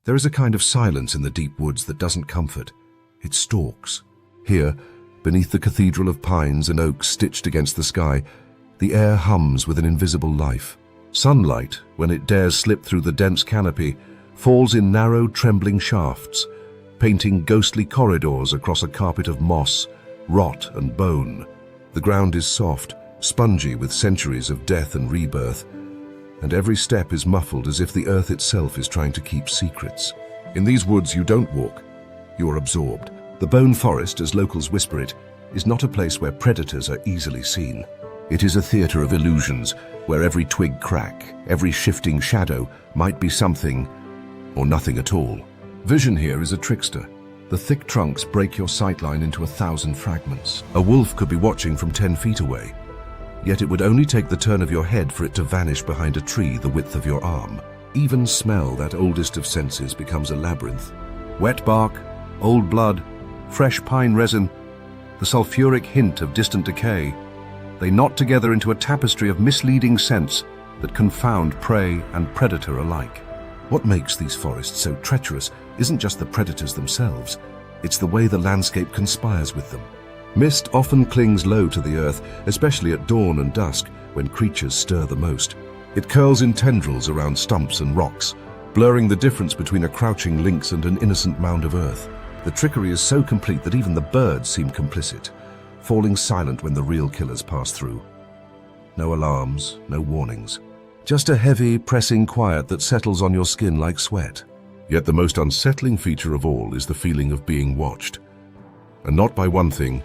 There is a kind of silence in the deep woods that doesn't comfort. It stalks. Here, beneath the cathedral of pines and oaks stitched against the sky, the air hums with an invisible life. Sunlight, when it dares slip through the dense canopy, falls in narrow, trembling shafts, painting ghostly corridors across a carpet of moss, rot and bone. The ground is soft, spongy with centuries of death and rebirth, and every step is muffled as if the earth itself is trying to keep secrets. In these woods you don't walk, you are absorbed. The bone forest, as locals whisper it, is not a place where predators are easily seen. It is a theater of illusions, where every twig crack, every shifting shadow might be something or nothing at all. Vision here is a trickster. The thick trunks break your sightline into 1,000 fragments. A wolf could be watching from 10 feet away, yet it would only take the turn of your head for it to vanish behind a tree the width of your arm. Even smell, that oldest of senses, becomes a labyrinth. Wet bark, old blood, fresh pine resin, the sulfuric hint of distant decay. They knot together into a tapestry of misleading scents that confound prey and predator alike. What makes these forests so treacherous isn't just the predators themselves, it's the way the landscape conspires with them. Mist often clings low to the earth, especially at dawn and dusk, when creatures stir the most. It curls in tendrils around stumps and rocks, blurring the difference between a crouching lynx and an innocent mound of earth. The trickery is so complete that even the birds seem complicit, falling silent when the real killers pass through. No alarms, no warnings. Just a heavy, pressing quiet that settles on your skin like sweat. Yet the most unsettling feature of all is the feeling of being watched. And not by one thing,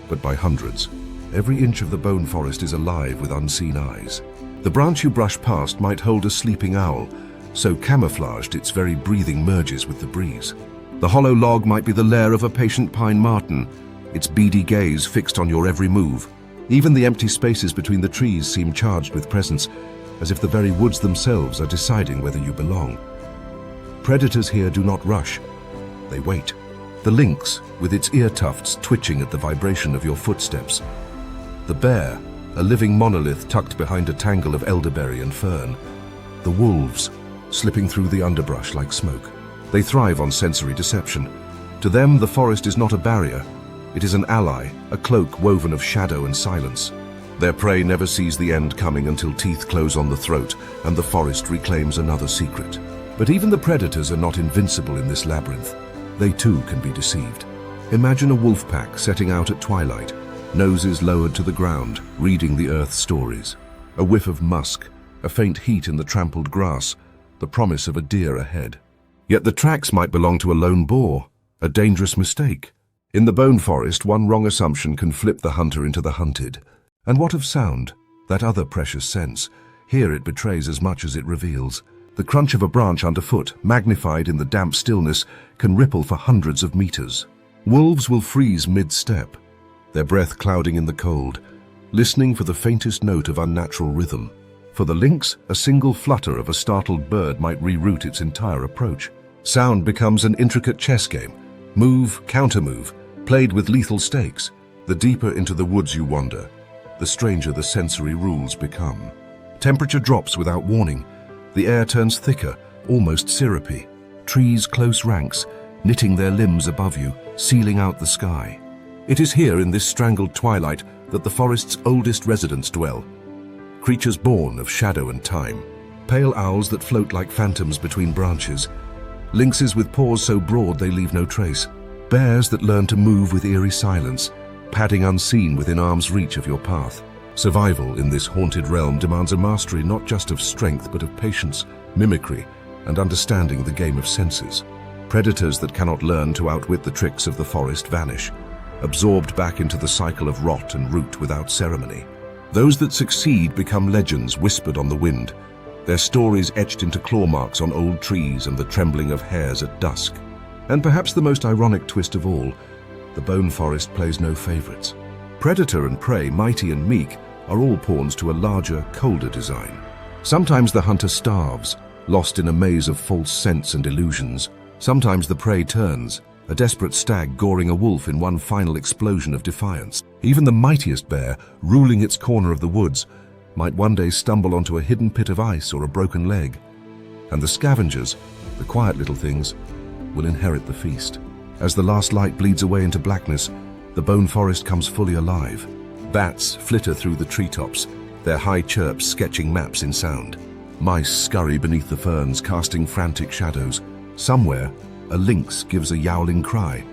but by hundreds. Every inch of the bone forest is alive with unseen eyes. The branch you brush past might hold a sleeping owl, so camouflaged its very breathing merges with the breeze. The hollow log might be the lair of a patient pine marten, its beady gaze fixed on your every move. Even the empty spaces between the trees seem charged with presence, as if the very woods themselves are deciding whether you belong. Predators here do not rush, they wait. The lynx, with its ear tufts twitching at the vibration of your footsteps. The bear, a living monolith tucked behind a tangle of elderberry and fern. The wolves, slipping through the underbrush like smoke. They thrive on sensory deception. To them, the forest is not a barrier. It is an ally, a cloak woven of shadow and silence. Their prey never sees the end coming until teeth close on the throat and the forest reclaims another secret. But even the predators are not invincible in this labyrinth. They too can be deceived. Imagine a wolf pack setting out at twilight, noses lowered to the ground, reading the earth's stories. A whiff of musk, a faint heat in the trampled grass, the promise of a deer ahead. Yet the tracks might belong to a lone boar, a dangerous mistake. In the bone forest, one wrong assumption can flip the hunter into the hunted. And what of sound? That other precious sense. Here it betrays as much as it reveals. The crunch of a branch underfoot, magnified in the damp stillness, can ripple for hundreds of meters. Wolves will freeze mid-step, their breath clouding in the cold, listening for the faintest note of unnatural rhythm. For the lynx, a single flutter of a startled bird might reroute its entire approach. Sound becomes an intricate chess game. Move, counter-move, played with lethal stakes. The deeper into the woods you wander, the stranger the sensory rules become. Temperature drops without warning. The air turns thicker, almost syrupy. Trees close ranks, knitting their limbs above you, sealing out the sky. It is here in this strangled twilight that the forest's oldest residents dwell. Creatures born of shadow and time. Pale owls that float like phantoms between branches. Lynxes with paws so broad they leave no trace. Bears that learn to move with eerie silence, padding unseen within arm's reach of your path. Survival in this haunted realm demands a mastery not just of strength but of patience, mimicry, and understanding the game of senses. Predators that cannot learn to outwit the tricks of the forest vanish, absorbed back into the cycle of rot and root without ceremony. Those that succeed become legends whispered on the wind, their stories etched into claw marks on old trees and the trembling of hairs at dusk. And perhaps the most ironic twist of all, the bone forest plays no favorites. Predator and prey, mighty and meek, are all pawns to a larger, colder design. Sometimes the hunter starves, lost in a maze of false scents and illusions. Sometimes the prey turns, a desperate stag goring a wolf in one final explosion of defiance. Even the mightiest bear, ruling its corner of the woods, might one day stumble onto a hidden pit of ice or a broken leg. And the scavengers, The quiet little things will inherit the feast. As the last light bleeds away into blackness, the bone forest comes fully alive. Bats flitter through the treetops, their high chirps sketching maps in sound. Mice scurry beneath the ferns, casting frantic shadows. Somewhere, a lynx gives a yowling cry,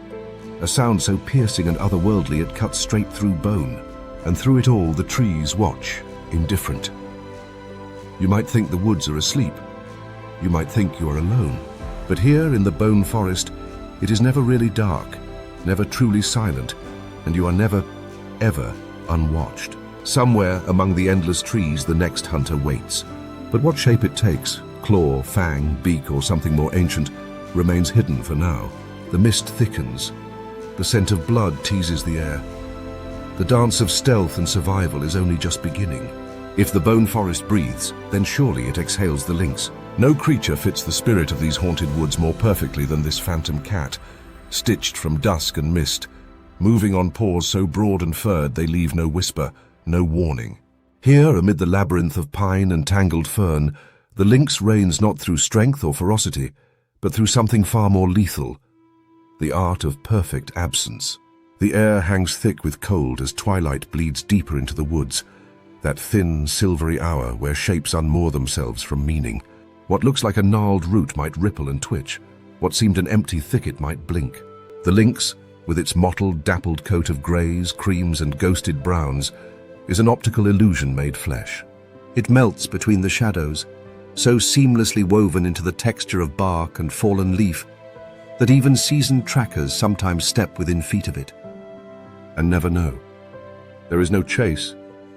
a sound so piercing and otherworldly it cuts straight through bone. And through it all, the trees watch, indifferent. You might think the woods are asleep. You might think you are alone. But here in the bone forest, it is never really dark, never truly silent, and you are never, ever unwatched. Somewhere among the endless trees, the next hunter waits. But what shape it takes, claw, fang, beak, or something more ancient, remains hidden for now. The mist thickens. The scent of blood teases the air. The dance of stealth and survival is only just beginning. If the bone forest breathes, then surely it exhales the lynx. No creature fits the spirit of these haunted woods more perfectly than this phantom cat, stitched from dusk and mist, moving on paws so broad and furred they leave no whisper, no warning. Here, amid the labyrinth of pine and tangled fern, the lynx reigns not through strength or ferocity, but through something far more lethal, the art of perfect absence. The air hangs thick with cold as twilight bleeds deeper into the woods, that thin, silvery hour where shapes unmoor themselves from meaning. What looks like a gnarled root might ripple and twitch. What seemed an empty thicket might blink. The lynx, with its mottled, dappled coat of greys, creams, and ghosted browns, is an optical illusion made flesh. It melts between the shadows, so seamlessly woven into the texture of bark and fallen leaf that even seasoned trackers sometimes step within feet of it and never know. There is no chase,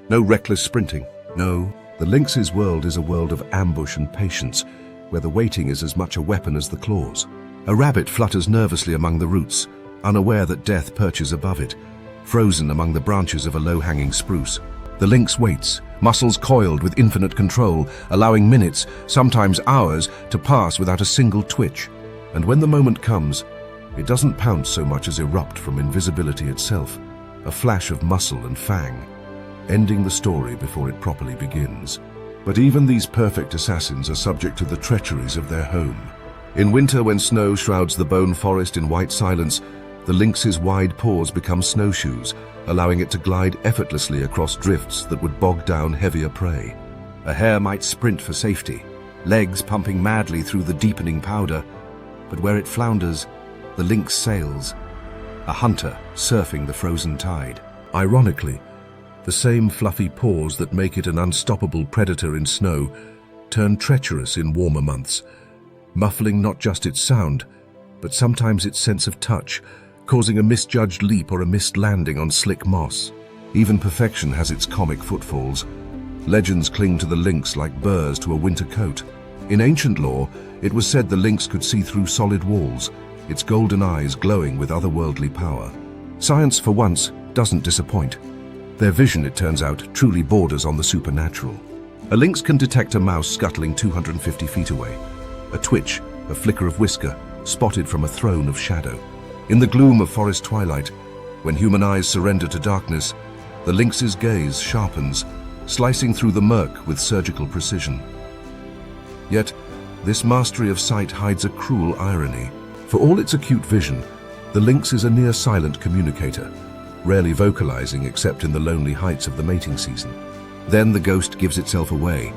no reckless sprinting. No, the lynx's world is a world of ambush and patience, where the waiting is as much a weapon as the claws. A rabbit flutters nervously among the roots, unaware that death perches above it, frozen among the branches of a low-hanging spruce. The lynx waits, muscles coiled with infinite control, allowing minutes, sometimes hours, to pass without a single twitch. And when the moment comes, it doesn't pounce so much as erupt from invisibility itself, a flash of muscle and fang, ending the story before it properly begins. But even these perfect assassins are subject to the treacheries of their home. In winter, when snow shrouds the bone forest in white silence, the lynx's wide paws become snowshoes, allowing it to glide effortlessly across drifts that would bog down heavier prey. A hare might sprint for safety, legs pumping madly through the deepening powder, but where it flounders, the lynx sails, a hunter surfing the frozen tide. Ironically, the same fluffy paws that make it an unstoppable predator in snow turn treacherous in warmer months, muffling not just its sound, but sometimes its sense of touch, causing a misjudged leap or a missed landing on slick moss. Even perfection has its comic footfalls. Legends cling to the lynx like burrs to a winter coat. In ancient lore, it was said the lynx could see through solid walls, its golden eyes glowing with otherworldly power. Science, for once, doesn't disappoint. Their vision, it turns out, truly borders on the supernatural. A lynx can detect a mouse scuttling 250 feet away. A twitch, a flicker of whisker, spotted from a throne of shadow. In the gloom of forest twilight, when human eyes surrender to darkness, the lynx's gaze sharpens, slicing through the murk with surgical precision. Yet, this mastery of sight hides a cruel irony. For all its acute vision, the lynx is a near-silent communicator, rarely vocalizing except in the lonely heights of the mating season. Then the ghost gives itself away,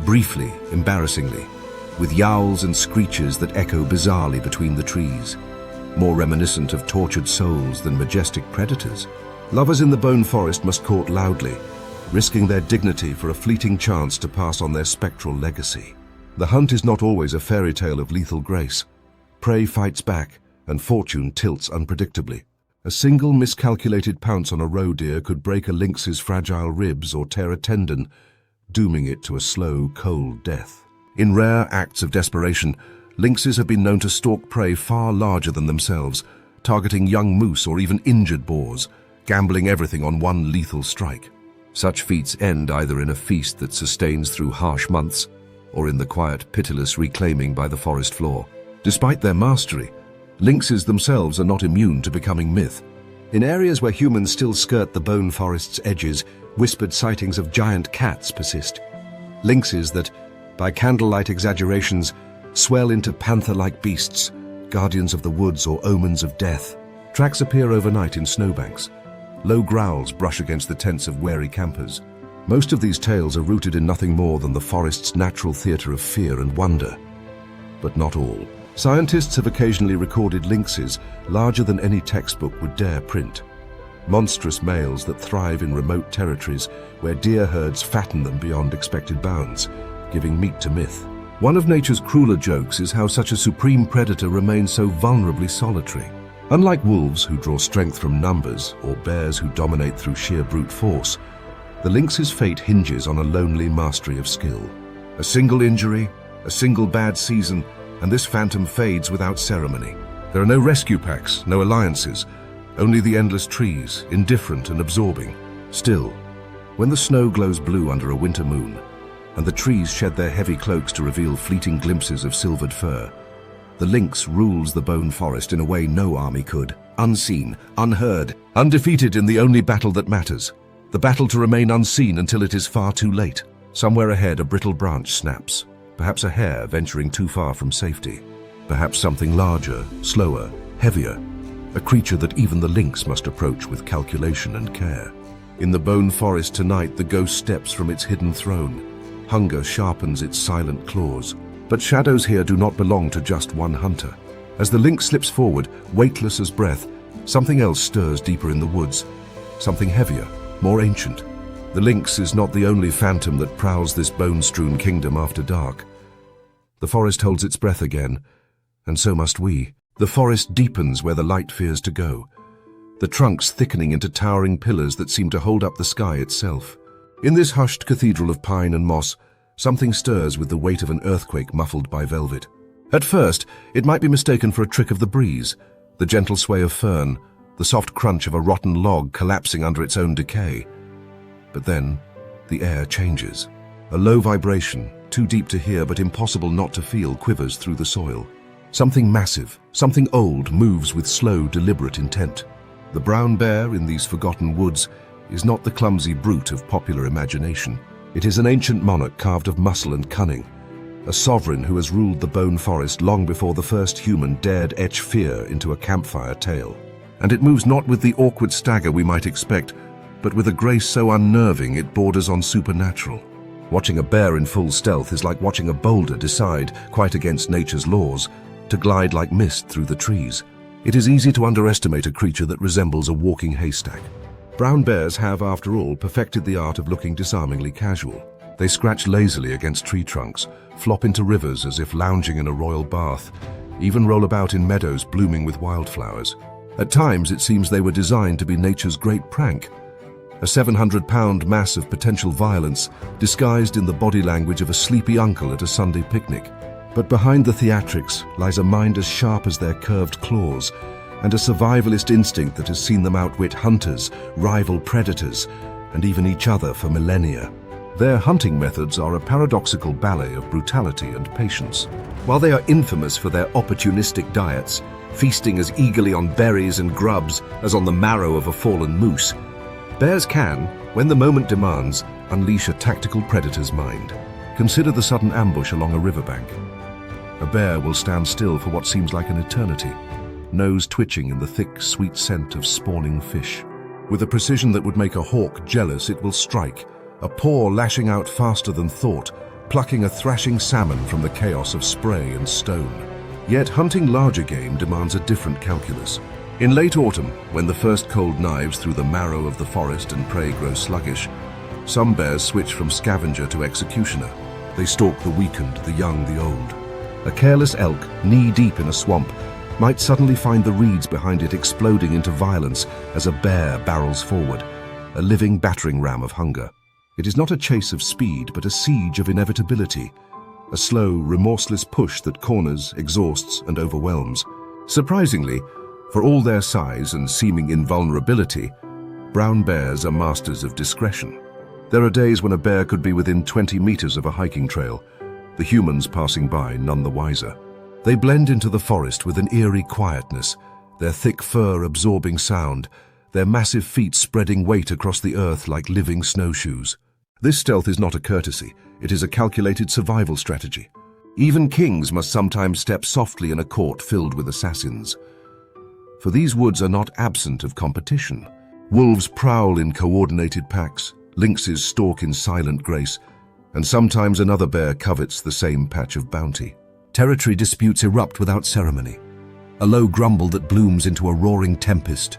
briefly, embarrassingly, with yowls and screeches that echo bizarrely between the trees, more reminiscent of tortured souls than majestic predators. Lovers in the bone forest must court loudly, risking their dignity for a fleeting chance to pass on their spectral legacy. The hunt is not always a fairy tale of lethal grace. Prey fights back, and fortune tilts unpredictably. A single miscalculated pounce on a roe deer could break a lynx's fragile ribs or tear a tendon, dooming it to a slow, cold death. In rare acts of desperation, lynxes have been known to stalk prey far larger than themselves, targeting young moose or even injured boars, gambling everything on one lethal strike. Such feats end either in a feast that sustains through harsh months, or in the quiet, pitiless reclaiming by the forest floor. Despite their mastery, lynxes themselves are not immune to becoming myth. In areas where humans still skirt the bone forest's edges, whispered sightings of giant cats persist. Lynxes that, by candlelight exaggerations, swell into panther-like beasts, guardians of the woods or omens of death. Tracks appear overnight in snowbanks. Low growls brush against the tents of wary campers. Most of these tales are rooted in nothing more than the forest's natural theatre of fear and wonder. But not all. Scientists have occasionally recorded lynxes larger than any textbook would dare print. Monstrous males that thrive in remote territories where deer herds fatten them beyond expected bounds, giving meat to myth. One of nature's crueler jokes is how such a supreme predator remains so vulnerably solitary. Unlike wolves who draw strength from numbers or bears who dominate through sheer brute force, the lynx's fate hinges on a lonely mastery of skill. A single injury, a single bad season, and this phantom fades without ceremony. There are no rescue packs, no alliances, only the endless trees, indifferent and absorbing. Still, when the snow glows blue under a winter moon, and the trees shed their heavy cloaks to reveal fleeting glimpses of silvered fur, the lynx rules the bone forest in a way no army could. Unseen, unheard, undefeated in the only battle that matters. The battle to remain unseen until it is far too late. Somewhere ahead, a brittle branch snaps. Perhaps a hare venturing too far from safety. Perhaps something larger, slower, heavier. A creature that even the lynx must approach with calculation and care. In the bone forest tonight, the ghost steps from its hidden throne. Hunger sharpens its silent claws. But shadows here do not belong to just one hunter. As the lynx slips forward, weightless as breath, something else stirs deeper in the woods. Something heavier, more ancient. The lynx is not the only phantom that prowls this bone-strewn kingdom after dark. The forest holds its breath again, and so must we. The forest deepens where the light fears to go, the trunks thickening into towering pillars that seem to hold up the sky itself. In this hushed cathedral of pine and moss, something stirs with the weight of an earthquake muffled by velvet. At first, it might be mistaken for a trick of the breeze, the gentle sway of fern, the soft crunch of a rotten log collapsing under its own decay. But then, the air changes. A low vibration, too deep to hear but impossible not to feel, quivers through the soil. Something massive, something old moves with slow, deliberate intent. The brown bear in these forgotten woods is not the clumsy brute of popular imagination. It is an ancient monarch carved of muscle and cunning, a sovereign who has ruled the bone forest long before the first human dared etch fear into a campfire tale. And it moves not with the awkward stagger we might expect, but with a grace so unnerving it borders on supernatural. Watching a bear in full stealth is like watching a boulder decide, quite against nature's laws, to glide like mist through the trees. It is easy to underestimate a creature that resembles a walking haystack. Brown bears have, after all, perfected the art of looking disarmingly casual. They scratch lazily against tree trunks, flop into rivers as if lounging in a royal bath, even roll about in meadows blooming with wildflowers. At times, it seems they were designed to be nature's great prank, a 700-pound mass of potential violence disguised in the body language of a sleepy uncle at a Sunday picnic. But behind the theatrics lies a mind as sharp as their curved claws, and a survivalist instinct that has seen them outwit hunters, rival predators, and even each other for millennia. Their hunting methods are a paradoxical ballet of brutality and patience. While they are infamous for their opportunistic diets, feasting as eagerly on berries and grubs as on the marrow of a fallen moose, bears can, when the moment demands, unleash a tactical predator's mind. Consider the sudden ambush along a riverbank. A bear will stand still for what seems like an eternity, nose twitching in the thick, sweet scent of spawning fish. With a precision that would make a hawk jealous, it will strike, a paw lashing out faster than thought, plucking a thrashing salmon from the chaos of spray and stone. Yet hunting larger game demands a different calculus. In late autumn, when the first cold knives through the marrow of the forest and prey grow sluggish, some bears switch from scavenger to executioner. They stalk the weakened, the young, the old. A careless elk, knee-deep in a swamp, might suddenly find the reeds behind it exploding into violence as a bear barrels forward, a living battering ram of hunger. It is not a chase of speed, but a siege of inevitability, a slow, remorseless push that corners, exhausts, and overwhelms. Surprisingly, for all their size and seeming invulnerability, brown bears are masters of discretion. There are days when a bear could be within 20 meters of a hiking trail, the humans passing by none the wiser. They blend into the forest with an eerie quietness, their thick fur absorbing sound, their massive feet spreading weight across the earth like living snowshoes. This stealth is not a courtesy, it is a calculated survival strategy. Even kings must sometimes step softly in a court filled with assassins. For these woods are not absent of competition. Wolves prowl in coordinated packs, lynxes stalk in silent grace, and sometimes another bear covets the same patch of bounty. Territory disputes erupt without ceremony. A low grumble that blooms into a roaring tempest.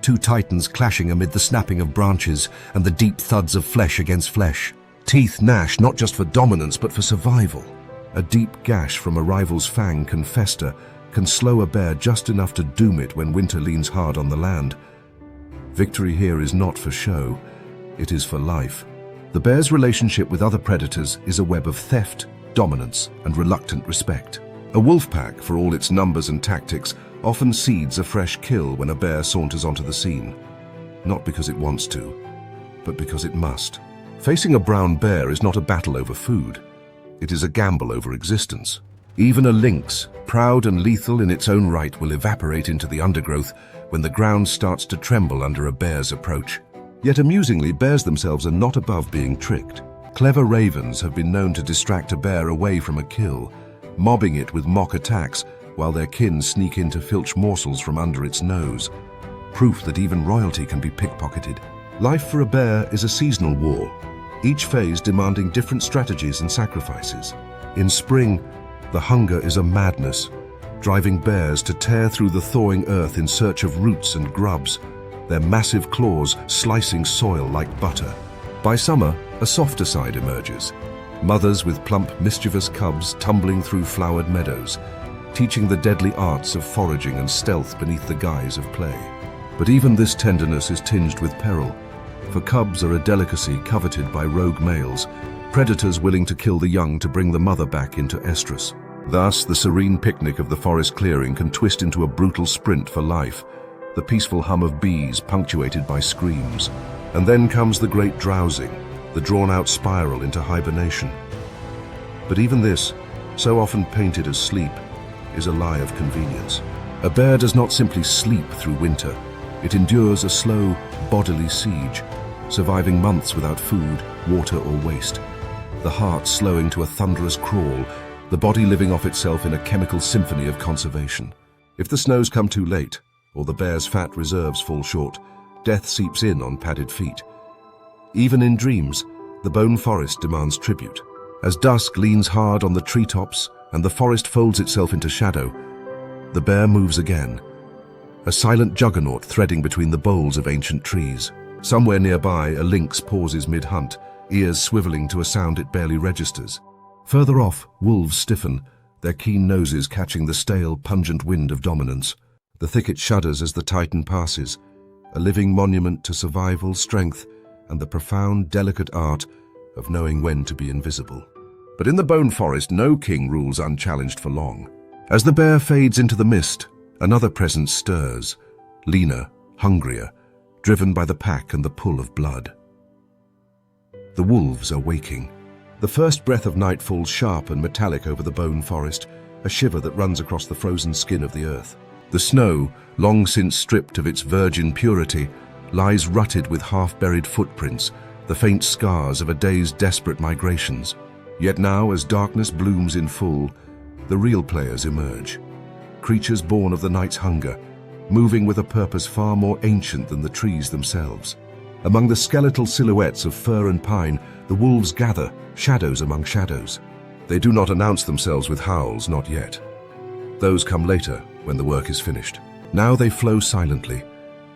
Two titans clashing amid the snapping of branches and the deep thuds of flesh against flesh. Teeth gnash not just for dominance but for survival. A deep gash from a rival's fang can fester, can slow a bear just enough to doom it when winter leans hard on the land. Victory here is not for show, it is for life. The bear's relationship with other predators is a web of theft, dominance, and reluctant respect. A wolf pack, for all its numbers and tactics, often seeds a fresh kill when a bear saunters onto the scene. Not because it wants to, but because it must. Facing a brown bear is not a battle over food. It is a gamble over existence. Even a lynx, proud and lethal in its own right, will evaporate into the undergrowth when the ground starts to tremble under a bear's approach. Yet amusingly, bears themselves are not above being tricked. Clever ravens have been known to distract a bear away from a kill, mobbing it with mock attacks while their kin sneak in to filch morsels from under its nose. Proof that even royalty can be pickpocketed. Life for a bear is a seasonal war, each phase demanding different strategies and sacrifices. In spring, the hunger is a madness, driving bears to tear through the thawing earth in search of roots and grubs, their massive claws slicing soil like butter. By summer, a softer side emerges. Mothers with plump, mischievous cubs tumbling through flowered meadows, teaching the deadly arts of foraging and stealth beneath the guise of play. But even this tenderness is tinged with peril, for cubs are a delicacy coveted by rogue males, predators willing to kill the young to bring the mother back into estrus. Thus, the serene picnic of the forest clearing can twist into a brutal sprint for life, the peaceful hum of bees punctuated by screams. And then comes the great drowsing, the drawn-out spiral into hibernation. But even this, so often painted as sleep, is a lie of convenience. A bear does not simply sleep through winter. It endures a slow, bodily siege, surviving months without food, water, or waste. The heart slowing to a thunderous crawl, the body living off itself in a chemical symphony of conservation. If the snows come too late, or the bear's fat reserves fall short, death seeps in on padded feet. Even in dreams, the bone forest demands tribute. As dusk leans hard on the treetops and the forest folds itself into shadow, the bear moves again, a silent juggernaut threading between the boles of ancient trees. Somewhere nearby, a lynx pauses mid-hunt, ears swiveling to a sound it barely registers. Further off, wolves stiffen, their keen noses catching the stale, pungent wind of dominance. The thicket shudders as the titan passes, a living monument to survival, strength, and the profound, delicate art of knowing when to be invisible. But in the bone forest, no king rules unchallenged for long. As the bear fades into the mist, another presence stirs, leaner, hungrier, driven by the pack and the pull of blood. The wolves are waking. The first breath of night falls sharp and metallic over the bone forest, a shiver that runs across the frozen skin of the earth. The snow, long since stripped of its virgin purity, lies rutted with half-buried footprints, the faint scars of a day's desperate migrations. Yet now, as darkness blooms in full, the real players emerge. Creatures born of the night's hunger, moving with a purpose far more ancient than the trees themselves. Among the skeletal silhouettes of fir and pine, the wolves gather, shadows among shadows. They do not announce themselves with howls, not yet. Those come later, when the work is finished. Now they flow silently,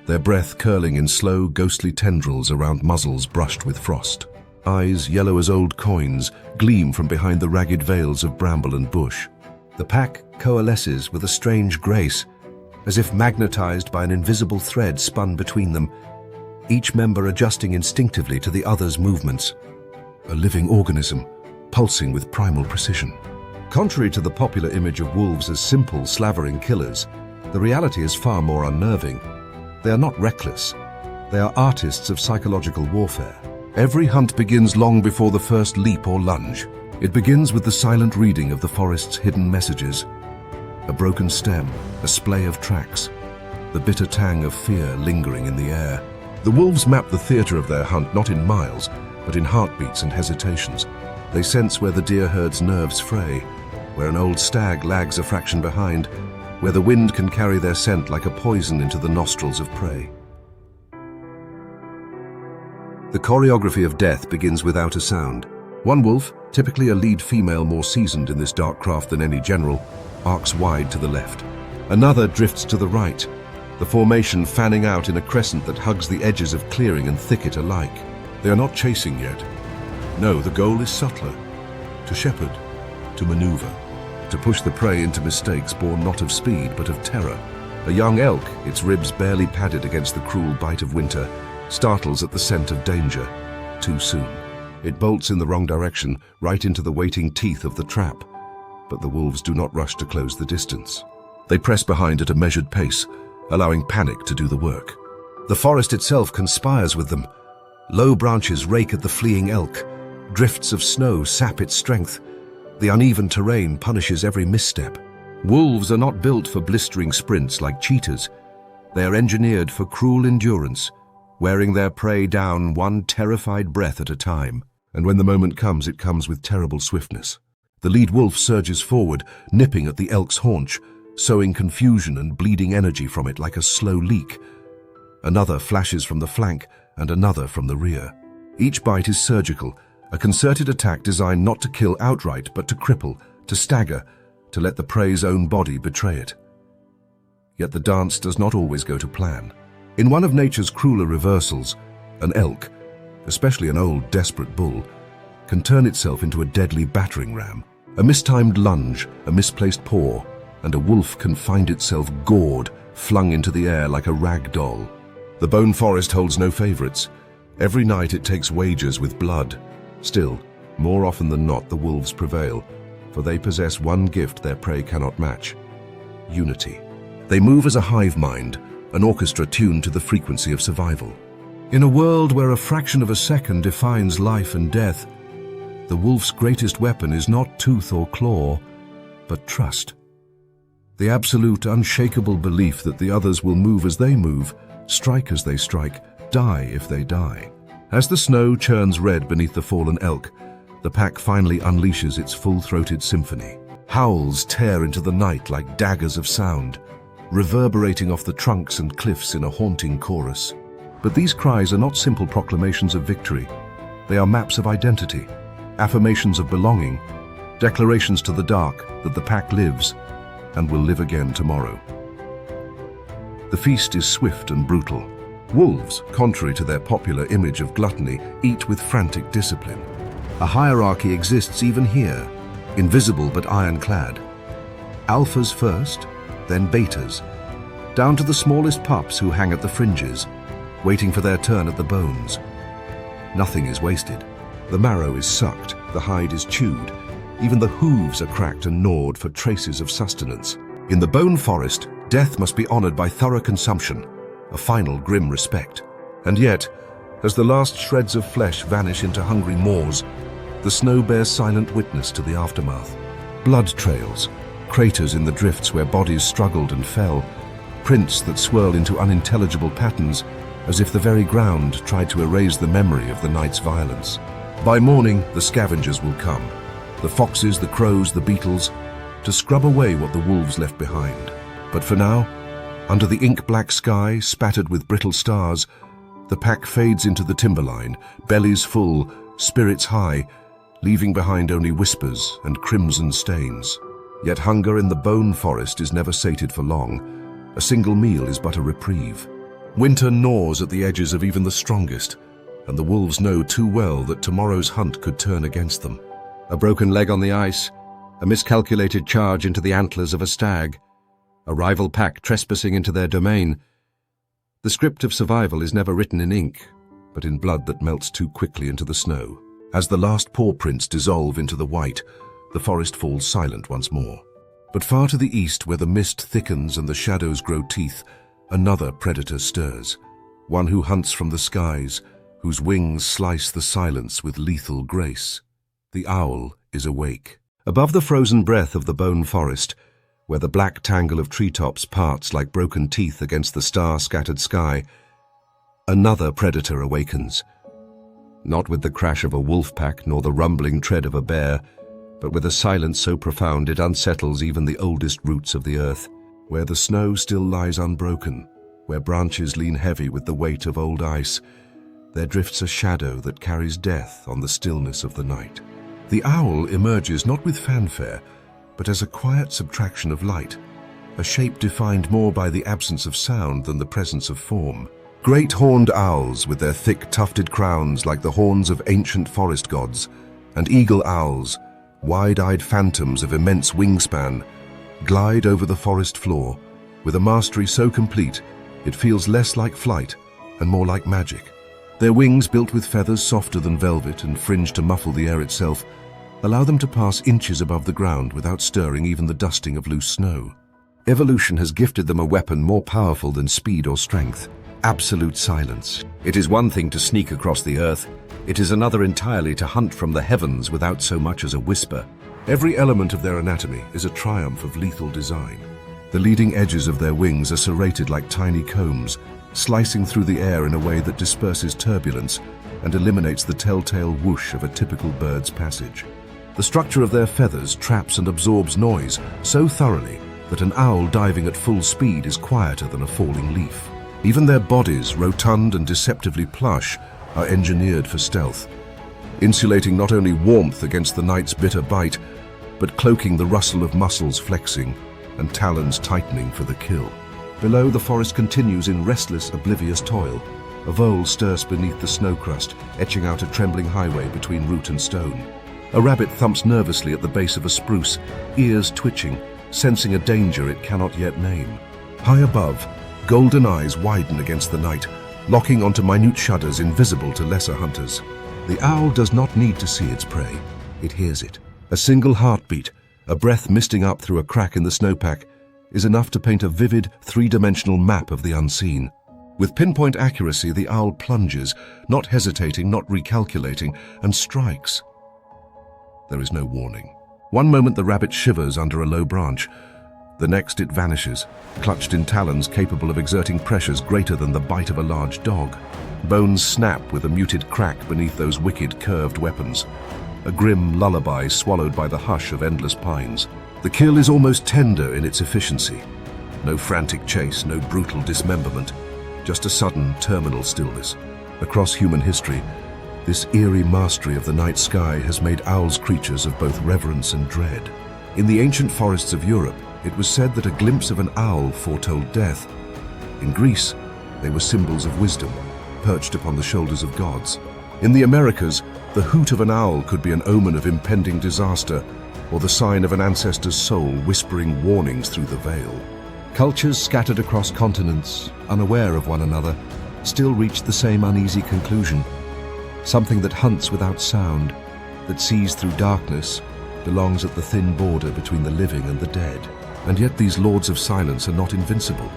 their breath curling in slow, ghostly tendrils around muzzles brushed with frost. Eyes, yellow as old coins, gleam from behind the ragged veils of bramble and bush. The pack coalesces with a strange grace, as if magnetized by an invisible thread spun between them, each member adjusting instinctively to the other's movements. A living organism, pulsing with primal precision. Contrary to the popular image of wolves as simple, slavering killers, the reality is far more unnerving. They are not reckless. They are artists of psychological warfare. Every hunt begins long before the first leap or lunge. It begins with the silent reading of the forest's hidden messages. A broken stem, a splay of tracks, the bitter tang of fear lingering in the air. The wolves map the theater of their hunt not in miles, but in heartbeats and hesitations. They sense where the deer herd's nerves fray, where an old stag lags a fraction behind, where the wind can carry their scent like a poison into the nostrils of prey. The choreography of death begins without a sound. One wolf, typically a lead female more seasoned in this dark craft than any general, arcs wide to the left. Another drifts to the right, the formation fanning out in a crescent that hugs the edges of clearing and thicket alike. They are not chasing yet. No, the goal is subtler. To shepherd, to maneuver, to push the prey into mistakes born not of speed but of terror. A young elk, its ribs barely padded against the cruel bite of winter, startles at the scent of danger. Too soon. It bolts in the wrong direction, right into the waiting teeth of the trap. But the wolves do not rush to close the distance. They press behind at a measured pace, allowing panic to do the work. The forest itself conspires with them. Low branches rake at the fleeing elk. Drifts of snow sap its strength. The uneven terrain punishes every misstep. Wolves are not built for blistering sprints like cheetahs. They are engineered for cruel endurance, wearing their prey down one terrified breath at a time. And when the moment comes, it comes with terrible swiftness. The lead wolf surges forward, nipping at the elk's haunch, sowing confusion and bleeding energy from it like a slow leak. Another flashes from the flank and another from the rear. Each bite is surgical, a concerted attack designed not to kill outright but to cripple, to stagger, to let the prey's own body betray it. Yet the dance does not always go to plan. In one of nature's crueler reversals, an elk, especially an old, desperate bull, can turn itself into a deadly battering ram. A mistimed lunge, a misplaced paw, and a wolf can find itself gored, flung into the air like a rag doll. The bone forest holds no favorites. Every night it takes wagers with blood. Still, more often than not, the wolves prevail, for they possess one gift their prey cannot match: unity. They move as a hive mind, an orchestra tuned to the frequency of survival. In a world where a fraction of a second defines life and death, the wolf's greatest weapon is not tooth or claw, but trust. The absolute, unshakable belief that the others will move as they move, strike as they strike, die if they die. As the snow churns red beneath the fallen elk, the pack finally unleashes its full-throated symphony. Howls tear into the night like daggers of sound, reverberating off the trunks and cliffs in a haunting chorus. But these cries are not simple proclamations of victory. They are maps of identity, affirmations of belonging, declarations to the dark that the pack lives and will live again tomorrow. The feast is swift and brutal. Wolves, contrary to their popular image of gluttony, eat with frantic discipline. A hierarchy exists even here, invisible but ironclad. Alphas first, then betas, down to the smallest pups who hang at the fringes, waiting for their turn at the bones. Nothing is wasted. The marrow is sucked, the hide is chewed, even the hooves are cracked and gnawed for traces of sustenance. In the bone forest, death must be honored by thorough consumption, a final grim respect. And yet, as the last shreds of flesh vanish into hungry maws, the snow bears silent witness to the aftermath. Blood trails, craters in the drifts where bodies struggled and fell, prints that swirl into unintelligible patterns, as if the very ground tried to erase the memory of the night's violence. By morning, the scavengers will come, the foxes, the crows, the beetles, to scrub away what the wolves left behind. But for now, under the ink-black sky, spattered with brittle stars, the pack fades into the timberline, bellies full, spirits high, leaving behind only whispers and crimson stains. Yet hunger in the bone forest is never sated for long. A single meal is but a reprieve. Winter gnaws at the edges of even the strongest, and the wolves know too well that tomorrow's hunt could turn against them. A broken leg on the ice, a miscalculated charge into the antlers of a stag, a rival pack trespassing into their domain. The script of survival is never written in ink, but in blood that melts too quickly into the snow. As the last paw prints dissolve into the white, the forest falls silent once more. But far to the east, where the mist thickens and the shadows grow teeth, another predator stirs, one who hunts from the skies, whose wings slice the silence with lethal grace. The owl is awake. Above the frozen breath of the bone forest, where the black tangle of treetops parts like broken teeth against the star-scattered sky, another predator awakens. Not with the crash of a wolf pack nor the rumbling tread of a bear, but with a silence so profound it unsettles even the oldest roots of the earth. Where the snow still lies unbroken, where branches lean heavy with the weight of old ice, there drifts a shadow that carries death on the stillness of the night. The owl emerges not with fanfare, but as a quiet subtraction of light, a shape defined more by the absence of sound than the presence of form. Great horned owls with their thick tufted crowns like the horns of ancient forest gods, and eagle owls, wide-eyed phantoms of immense wingspan, glide over the forest floor with a mastery so complete it feels less like flight and more like magic. Their wings, built with feathers softer than velvet and fringed to muffle the air itself, allow them to pass inches above the ground without stirring even the dusting of loose snow. Evolution has gifted them a weapon more powerful than speed or strength: absolute silence. It is one thing to sneak across the earth, it is another entirely to hunt from the heavens without so much as a whisper. Every element of their anatomy is a triumph of lethal design. The leading edges of their wings are serrated like tiny combs, slicing through the air in a way that disperses turbulence and eliminates the telltale whoosh of a typical bird's passage. The structure of their feathers traps and absorbs noise so thoroughly that an owl diving at full speed is quieter than a falling leaf. Even their bodies, rotund and deceptively plush, are engineered for stealth, insulating not only warmth against the night's bitter bite, but cloaking the rustle of muscles flexing and talons tightening for the kill. Below, the forest continues in restless, oblivious toil. A vole stirs beneath the snow crust, etching out a trembling highway between root and stone. A rabbit thumps nervously at the base of a spruce, ears twitching, sensing a danger it cannot yet name. High above, golden eyes widen against the night, locking onto minute shudders invisible to lesser hunters. The owl does not need to see its prey. It hears it. A single heartbeat, a breath misting up through a crack in the snowpack, is enough to paint a vivid, three-dimensional map of the unseen. With pinpoint accuracy, the owl plunges, not hesitating, not recalculating, and strikes. There is no warning. One moment the rabbit shivers under a low branch. The next it vanishes, clutched in talons capable of exerting pressures greater than the bite of a large dog. Bones snap with a muted crack beneath those wicked, curved weapons. A grim lullaby swallowed by the hush of endless pines. The kill is almost tender in its efficiency. No frantic chase, no brutal dismemberment, just a sudden, terminal stillness. Across human history, this eerie mastery of the night sky has made owls creatures of both reverence and dread. In the ancient forests of Europe, it was said that a glimpse of an owl foretold death. In Greece, they were symbols of wisdom, perched upon the shoulders of gods. In the Americas, the hoot of an owl could be an omen of impending disaster, or the sign of an ancestor's soul whispering warnings through the veil. Cultures scattered across continents, unaware of one another, still reached the same uneasy conclusion. Something that hunts without sound, that sees through darkness, belongs at the thin border between the living and the dead. And yet these lords of silence are not invincible.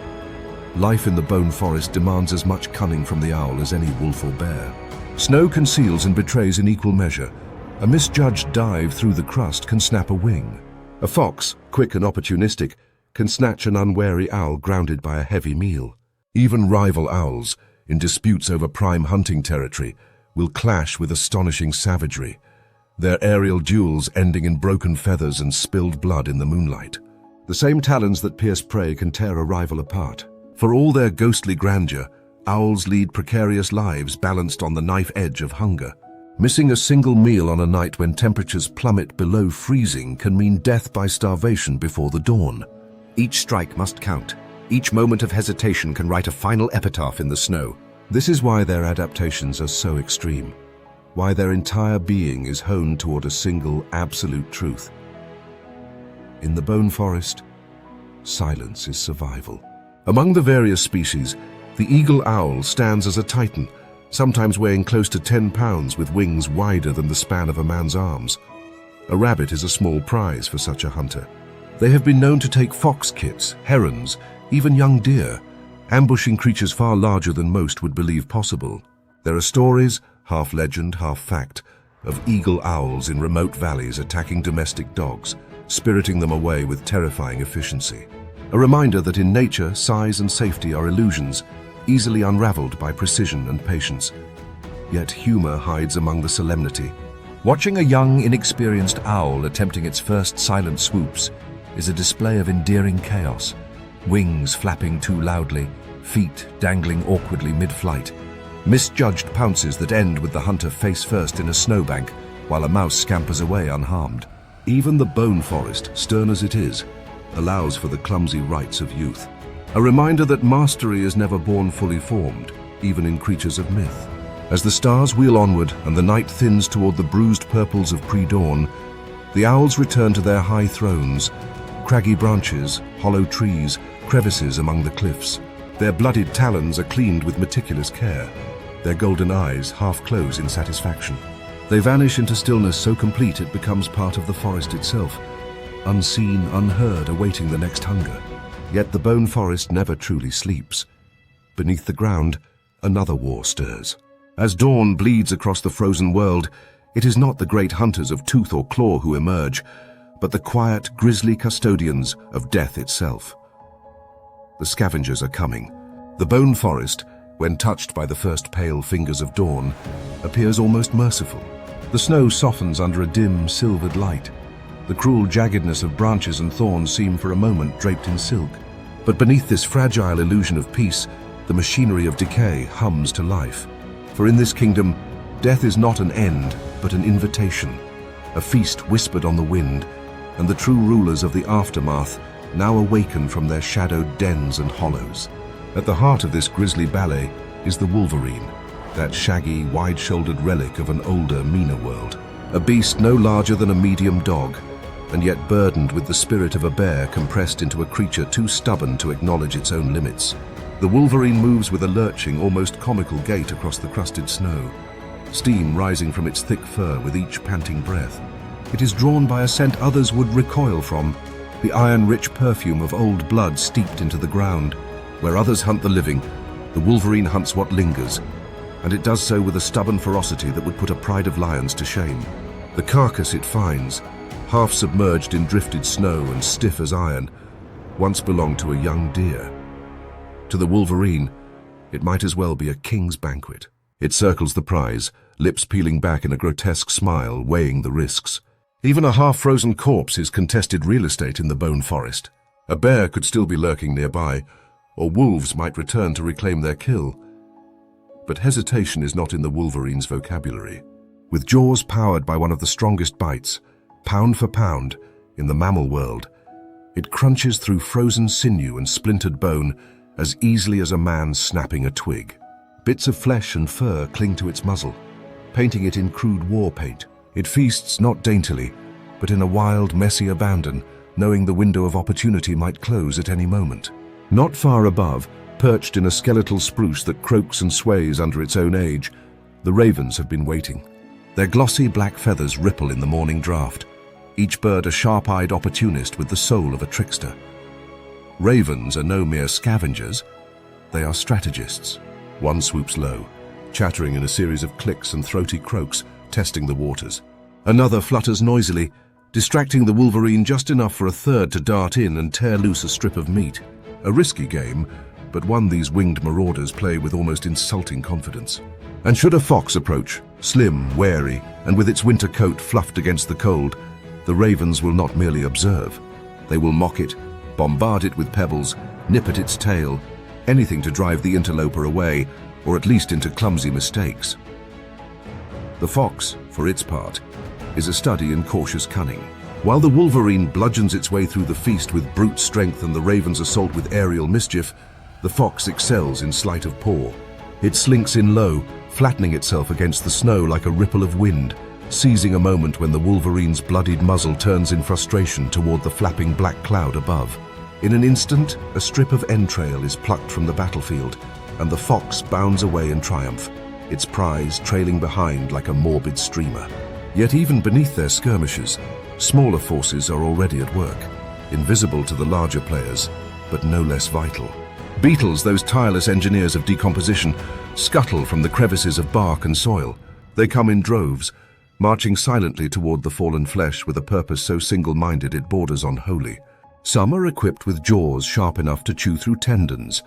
Life in the bone forest demands as much cunning from the owl as any wolf or bear. Snow conceals and betrays in equal measure. A misjudged dive through the crust can snap a wing. A fox, quick and opportunistic, can snatch an unwary owl grounded by a heavy meal. Even rival owls, in disputes over prime hunting territory, will clash with astonishing savagery, their aerial duels ending in broken feathers and spilled blood in the moonlight. The same talons that pierce prey can tear a rival apart. For all their ghostly grandeur, owls lead precarious lives balanced on the knife edge of hunger. Missing a single meal on a night when temperatures plummet below freezing can mean death by starvation before the dawn. Each strike must count. Each moment of hesitation can write a final epitaph in the snow. This is why their adaptations are so extreme, why their entire being is honed toward a single, absolute truth. In the bone forest, silence is survival. Among the various species, the eagle owl stands as a titan, sometimes weighing close to 10 pounds with wings wider than the span of a man's arms. A rabbit is a small prize for such a hunter. They have been known to take fox kits, herons, even young deer, ambushing creatures far larger than most would believe possible. There are stories, half legend, half fact, of eagle owls in remote valleys attacking domestic dogs, spiriting them away with terrifying efficiency. A reminder that in nature, size and safety are illusions, easily unraveled by precision and patience. Yet humor hides among the solemnity, Watching a young, inexperienced owl attempting its first silent swoops is a display of endearing chaos. Wings flapping too loudly, feet dangling awkwardly mid-flight. Misjudged pounces that end with the hunter face first in a snowbank, while a mouse scampers away unharmed. Even the bone forest, stern as it is, allows for the clumsy rites of youth. A reminder that mastery is never born fully formed, even in creatures of myth. As the stars wheel onward and the night thins toward the bruised purples of pre-dawn, the owls return to their high thrones, craggy branches, hollow trees, crevices among the cliffs. Their bloodied talons are cleaned with meticulous care. Their golden eyes half close in satisfaction. They vanish into stillness so complete it becomes part of the forest itself, unseen, unheard, awaiting the next hunger. Yet the bone forest never truly sleeps. Beneath the ground, another war stirs. As dawn bleeds across the frozen world, it is not the great hunters of tooth or claw who emerge, but the quiet, grisly custodians of death itself. The scavengers are coming. The bone forest, when touched by the first pale fingers of dawn, appears almost merciful. The snow softens under a dim, silvered light. The cruel jaggedness of branches and thorns seem for a moment draped in silk. But beneath this fragile illusion of peace, the machinery of decay hums to life. For in this kingdom, death is not an end, but an invitation, a feast whispered on the wind, and the true rulers of the aftermath now awaken from their shadowed dens and hollows. At the heart of this grisly ballet is the wolverine, that shaggy, wide-shouldered relic of an older, meaner world. A beast no larger than a medium dog, and yet burdened with the spirit of a bear compressed into a creature too stubborn to acknowledge its own limits. The wolverine moves with a lurching, almost comical gait across the crusted snow, steam rising from its thick fur with each panting breath. It is drawn by a scent others would recoil from, the iron-rich perfume of old blood steeped into the ground. Where others hunt the living, the wolverine hunts what lingers, and it does so with a stubborn ferocity that would put a pride of lions to shame. The carcass it finds, half submerged in drifted snow and stiff as iron, once belonged to a young deer. To the wolverine, it might as well be a king's banquet. It circles the prize, lips peeling back in a grotesque smile, weighing the risks. Even a half-frozen corpse is contested real estate in the bone forest. A bear could still be lurking nearby, or wolves might return to reclaim their kill. But hesitation is not in the wolverine's vocabulary. With jaws powered by one of the strongest bites, pound for pound, in the mammal world, it crunches through frozen sinew and splintered bone as easily as a man snapping a twig. Bits of flesh and fur cling to its muzzle, painting it in crude war paint. It feasts not daintily, but in a wild, messy abandon, knowing the window of opportunity might close at any moment. Not far above, perched in a skeletal spruce that croaks and sways under its own age, the ravens have been waiting. Their glossy black feathers ripple in the morning draught, each bird a sharp-eyed opportunist with the soul of a trickster. Ravens are no mere scavengers, they are strategists. One swoops low, chattering in a series of clicks and throaty croaks, testing the waters. Another flutters noisily, distracting the wolverine just enough for a third to dart in and tear loose a strip of meat. A risky game, but one these winged marauders play with almost insulting confidence. And should a fox approach, slim, wary, and with its winter coat fluffed against the cold, the ravens will not merely observe. They will mock it, bombard it with pebbles, nip at its tail, anything to drive the interloper away, or at least into clumsy mistakes. The fox, for its part, is a study in cautious cunning. While the wolverine bludgeons its way through the feast with brute strength and the raven's assault with aerial mischief, the fox excels in sleight of paw. It slinks in low, flattening itself against the snow like a ripple of wind, seizing a moment when the wolverine's bloodied muzzle turns in frustration toward the flapping black cloud above. In an instant, a strip of entrail is plucked from the battlefield, and the fox bounds away in triumph, its prize trailing behind like a morbid streamer. Yet even beneath their skirmishes, smaller forces are already at work, invisible to the larger players, but no less vital. Beetles, those tireless engineers of decomposition, scuttle from the crevices of bark and soil. They come in droves, marching silently toward the fallen flesh with a purpose so single-minded it borders on holy. Some are equipped with jaws sharp enough to chew through tendons.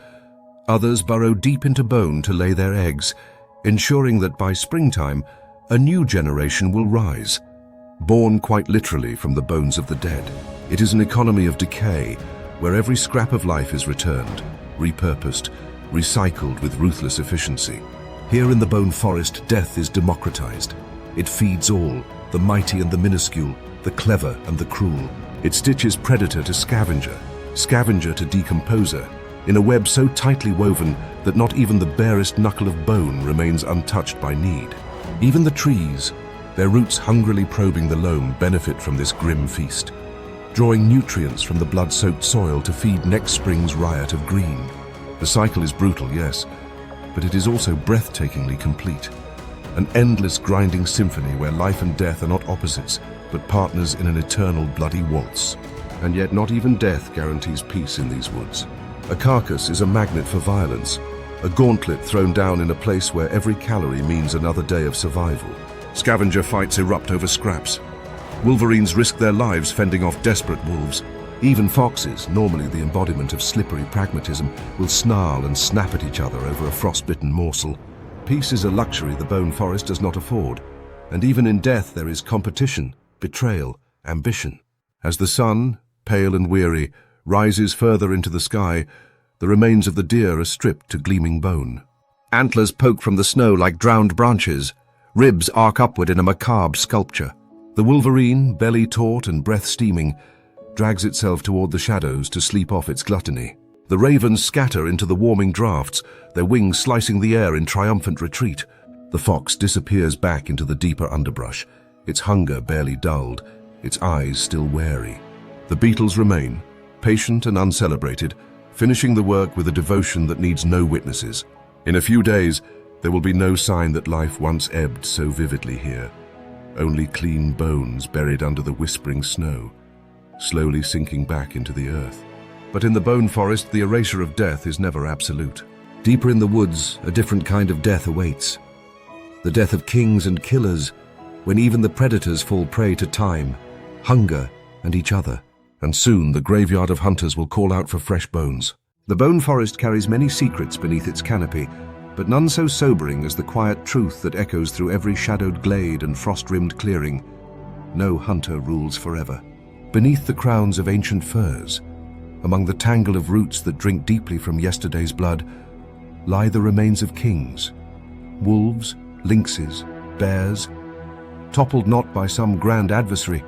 Others burrow deep into bone to lay their eggs, ensuring that by springtime, a new generation will rise, born quite literally from the bones of the dead. It is an economy of decay, where every scrap of life is returned, repurposed, recycled with ruthless efficiency. Here in the bone forest, death is democratized. It feeds all, the mighty and the minuscule, the clever and the cruel. It stitches predator to scavenger, scavenger to decomposer, in a web so tightly woven that not even the barest knuckle of bone remains untouched by need. Even the trees, their roots hungrily probing the loam, benefit from this grim feast, drawing nutrients from the blood-soaked soil to feed next spring's riot of green. The cycle is brutal, yes, but it is also breathtakingly complete. An endless grinding symphony where life and death are not opposites, but partners in an eternal bloody waltz. And yet not even death guarantees peace in these woods. A carcass is a magnet for violence, a gauntlet thrown down in a place where every calorie means another day of survival. Scavenger fights erupt over scraps. Wolverines risk their lives fending off desperate wolves. Even foxes, normally the embodiment of slippery pragmatism, will snarl and snap at each other over a frostbitten morsel. Peace is a luxury the bone forest does not afford, and even in death there is competition, betrayal, ambition. As the sun, pale and weary, rises further into the sky, the remains of the deer are stripped to gleaming bone. Antlers poke from the snow like drowned branches. Ribs arc upward in a macabre sculpture. The wolverine, belly taut and breath steaming, drags itself toward the shadows to sleep off its gluttony. The ravens scatter into the warming drafts, their wings slicing the air in triumphant retreat. The fox disappears back into the deeper underbrush, its hunger barely dulled, its eyes still wary. The beetles remain, patient and uncelebrated, finishing the work with a devotion that needs no witnesses. In a few days, there will be no sign that life once ebbed so vividly here. Only clean bones buried under the whispering snow, slowly sinking back into the earth. But in the bone forest, the erasure of death is never absolute. Deeper in the woods, a different kind of death awaits. The death of kings and killers, when even the predators fall prey to time, hunger, and each other. And soon the graveyard of hunters will call out for fresh bones. The bone forest carries many secrets beneath its canopy, but none so sobering as the quiet truth that echoes through every shadowed glade and frost-rimmed clearing. No hunter rules forever. Beneath the crowns of ancient firs, among the tangle of roots that drink deeply from yesterday's blood, lie the remains of kings. Wolves, lynxes, bears, toppled not by some grand adversary,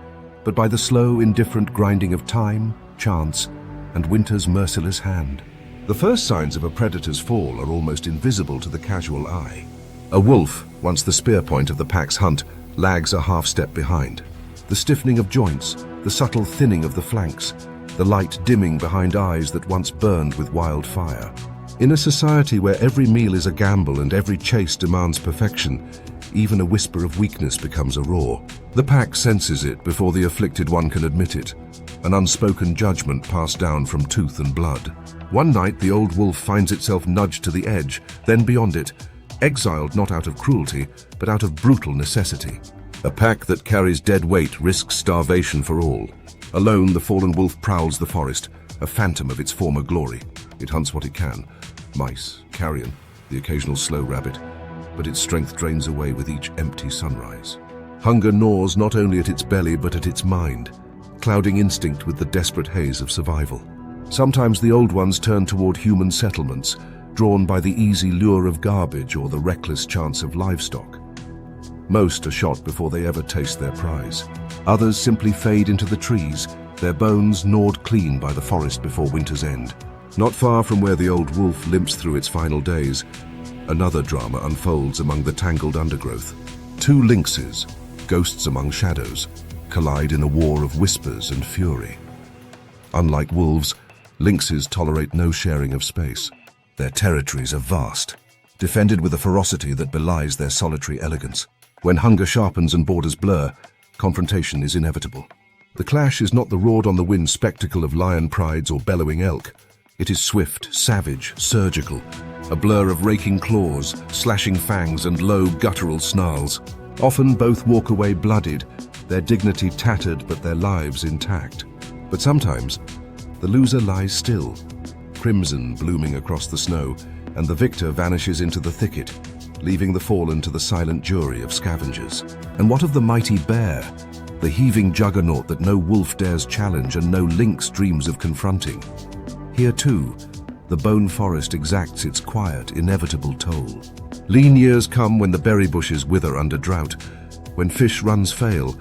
but by the slow, indifferent grinding of time, chance, and winter's merciless hand. The first signs of a predator's fall are almost invisible to the casual eye. A wolf, once the spear point of the pack's hunt, lags a half-step behind. The stiffening of joints, the subtle thinning of the flanks, the light dimming behind eyes that once burned with wild fire. In a society where every meal is a gamble and every chase demands perfection, even a whisper of weakness becomes a roar. The pack senses it before the afflicted one can admit it, an unspoken judgment passed down from tooth and blood. One night the old wolf finds itself nudged to the edge, then beyond it, exiled not out of cruelty, but out of brutal necessity. A pack that carries dead weight risks starvation for all. Alone, the fallen wolf prowls the forest, a phantom of its former glory. It hunts what it can: mice, carrion, the occasional slow rabbit, but its strength drains away with each empty sunrise. Hunger gnaws not only at its belly but at its mind, clouding instinct with the desperate haze of survival. Sometimes the old ones turn toward human settlements, drawn by the easy lure of garbage or the reckless chance of livestock. Most are shot before they ever taste their prize. Others simply fade into the trees, their bones gnawed clean by the forest before winter's end. Not far from where the old wolf limps through its final days, another drama unfolds among the tangled undergrowth. Two lynxes, ghosts among shadows, collide in a war of whispers and fury. Unlike wolves, lynxes tolerate no sharing of space. Their territories are vast, defended with a ferocity that belies their solitary elegance. When hunger sharpens and borders blur, confrontation is inevitable. The clash is not the roared-on-the-wind spectacle of lion prides or bellowing elk. It is swift, savage, surgical, a blur of raking claws, slashing fangs, and low, guttural snarls. Often both walk away bloodied, their dignity tattered but their lives intact. But sometimes, the loser lies still, crimson blooming across the snow, and the victor vanishes into the thicket, leaving the fallen to the silent jury of scavengers. And what of the mighty bear, the heaving juggernaut that no wolf dares challenge and no lynx dreams of confronting? Here too, the bone forest exacts its quiet, inevitable toll. Lean years come when the berry bushes wither under drought, when fish runs fail,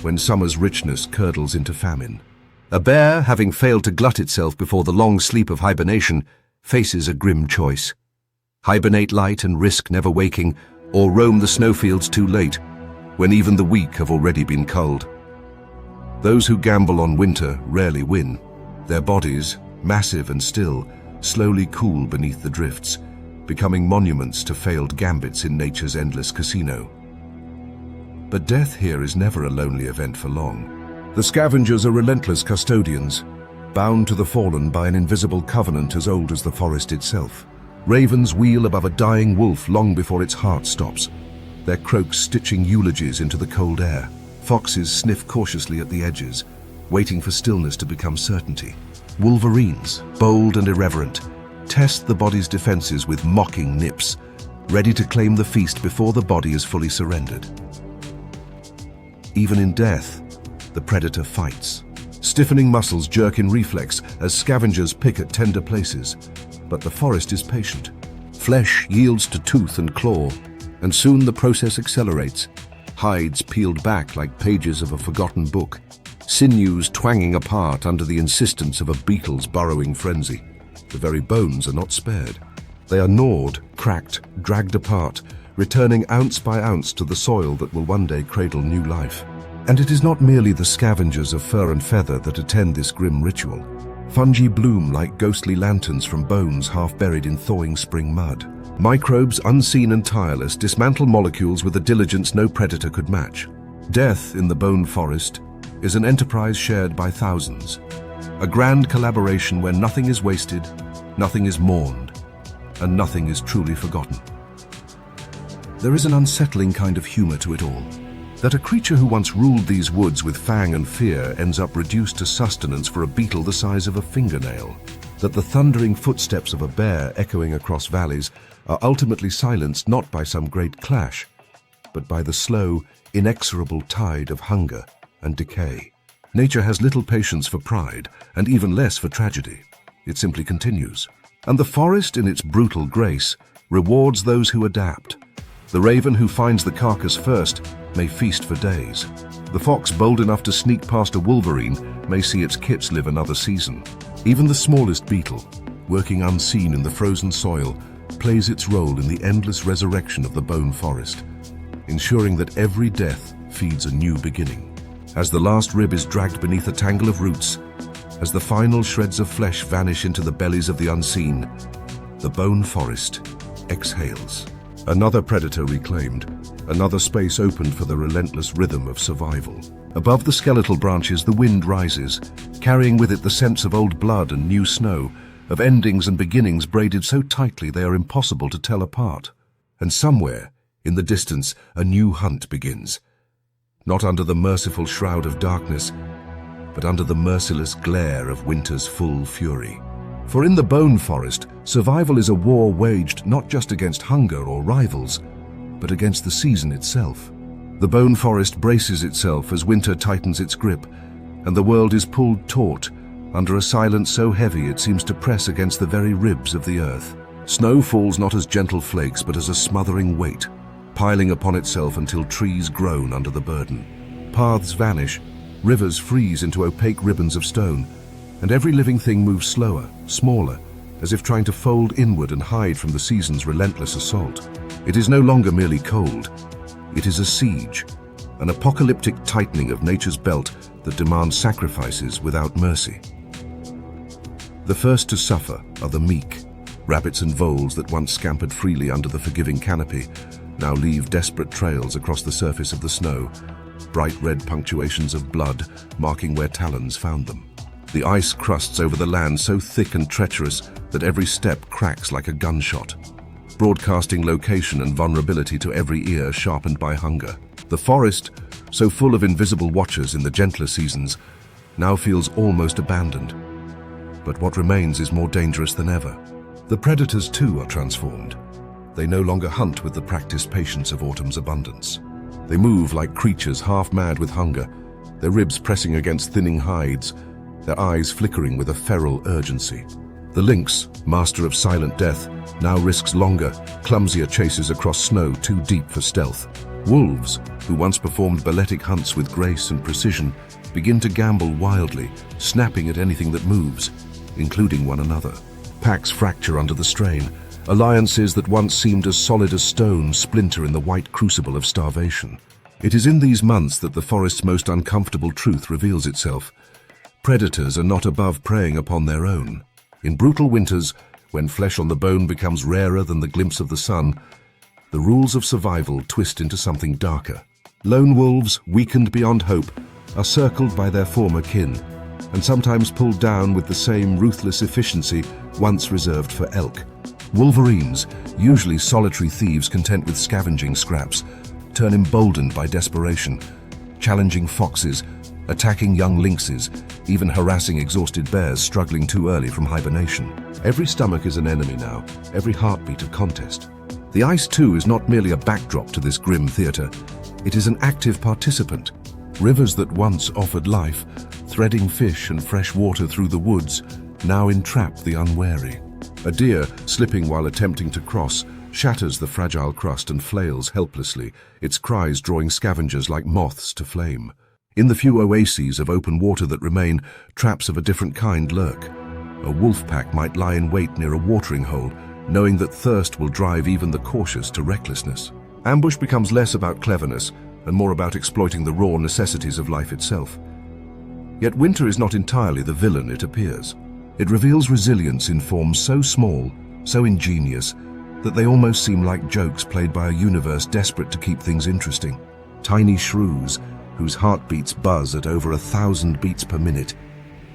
when summer's richness curdles into famine. A bear, having failed to glut itself before the long sleep of hibernation, faces a grim choice. Hibernate light and risk never waking, or roam the snowfields too late, when even the weak have already been culled. Those who gamble on winter rarely win. Their bodies, massive and still, slowly cool beneath the drifts, becoming monuments to failed gambits in nature's endless casino. But death here is never a lonely event for long. The scavengers are relentless custodians, bound to the fallen by an invisible covenant as old as the forest itself. Ravens wheel above a dying wolf long before its heart stops, their croaks stitching eulogies into the cold air. Foxes sniff cautiously at the edges, waiting for stillness to become certainty. Wolverines, bold and irreverent, test the body's defenses with mocking nips, ready to claim the feast before the body is fully surrendered. Even in death, the predator fights. Stiffening muscles jerk in reflex as scavengers pick at tender places. But the forest is patient. Flesh yields to tooth and claw, and soon the process accelerates. Hides peeled back like pages of a forgotten book, sinews twanging apart under the insistence of a beetle's burrowing frenzy. The very bones are not spared. They are gnawed, cracked, dragged apart, returning ounce by ounce to the soil that will one day cradle new life. And it is not merely the scavengers of fur and feather that attend this grim ritual. Fungi bloom like ghostly lanterns from bones half buried in thawing spring mud. Microbes, unseen and tireless, dismantle molecules with a diligence no predator could match. Death in the bone forest is an enterprise shared by thousands. A grand collaboration where nothing is wasted, nothing is mourned, and nothing is truly forgotten. There is an unsettling kind of humor to it all. That a creature who once ruled these woods with fang and fear ends up reduced to sustenance for a beetle the size of a fingernail. That the thundering footsteps of a bear echoing across valleys are ultimately silenced not by some great clash, but by the slow, inexorable tide of hunger and decay. Nature has little patience for pride, and even less for tragedy. It simply continues. And the forest, in its brutal grace, rewards those who adapt. The raven who finds the carcass first may feast for days. The fox bold enough to sneak past a wolverine may see its kits live another season. Even the smallest beetle, working unseen in the frozen soil, plays its role in the endless resurrection of the bone forest, ensuring that every death feeds a new beginning. As the last rib is dragged beneath a tangle of roots, as the final shreds of flesh vanish into the bellies of the unseen, the bone forest exhales. Another predator reclaimed, another space opened for the relentless rhythm of survival. Above the skeletal branches, the wind rises, carrying with it the scents of old blood and new snow, of endings and beginnings braided so tightly they are impossible to tell apart. And somewhere, in the distance, a new hunt begins. Not under the merciful shroud of darkness, but under the merciless glare of winter's full fury. For in the bone forest, survival is a war waged not just against hunger or rivals, but against the season itself. The bone forest braces itself as winter tightens its grip, and the world is pulled taut under a silence so heavy it seems to press against the very ribs of the earth. Snow falls not as gentle flakes, but as a smothering weight, piling upon itself until trees groan under the burden. Paths vanish, rivers freeze into opaque ribbons of stone, and every living thing moves slower, smaller, as if trying to fold inward and hide from the season's relentless assault. It is no longer merely cold. It is a siege, an apocalyptic tightening of nature's belt that demands sacrifices without mercy. The first to suffer are the meek. Rabbits and voles that once scampered freely under the forgiving canopy now leave desperate trails across the surface of the snow, bright red punctuations of blood marking where talons found them. The ice crusts over the land so thick and treacherous that every step cracks like a gunshot, broadcasting location and vulnerability to every ear sharpened by hunger. The forest, so full of invisible watchers in the gentler seasons, now feels almost abandoned. But what remains is more dangerous than ever. The predators too are transformed. They no longer hunt with the practiced patience of autumn's abundance. They move like creatures half mad with hunger, their ribs pressing against thinning hides, their eyes flickering with a feral urgency. The lynx, master of silent death, now risks longer, clumsier chases across snow too deep for stealth. Wolves, who once performed balletic hunts with grace and precision, begin to gamble wildly, snapping at anything that moves, including one another. Packs fracture under the strain. Alliances that once seemed as solid as stone splinter in the white crucible of starvation. It is in these months that the forest's most uncomfortable truth reveals itself. Predators are not above preying upon their own. In brutal winters, when flesh on the bone becomes rarer than the glimpse of the sun, the rules of survival twist into something darker. Lone wolves, weakened beyond hope, are circled by their former kin, and sometimes pulled down with the same ruthless efficiency once reserved for elk. Wolverines, usually solitary thieves content with scavenging scraps, turn emboldened by desperation, challenging foxes, attacking young lynxes, even harassing exhausted bears struggling too early from hibernation. Every stomach is an enemy now, every heartbeat a contest. The ice, too, is not merely a backdrop to this grim theater. It is an active participant. Rivers that once offered life, threading fish and fresh water through the woods, now entrap the unwary. A deer, slipping while attempting to cross, shatters the fragile crust and flails helplessly, its cries drawing scavengers like moths to flame. In the few oases of open water that remain, traps of a different kind lurk. A wolf pack might lie in wait near a watering hole, knowing that thirst will drive even the cautious to recklessness. Ambush becomes less about cleverness and more about exploiting the raw necessities of life itself. Yet winter is not entirely the villain it appears. It reveals resilience in forms so small, so ingenious, that they almost seem like jokes played by a universe desperate to keep things interesting. Tiny shrews, whose heartbeats buzz at over 1,000 beats per minute,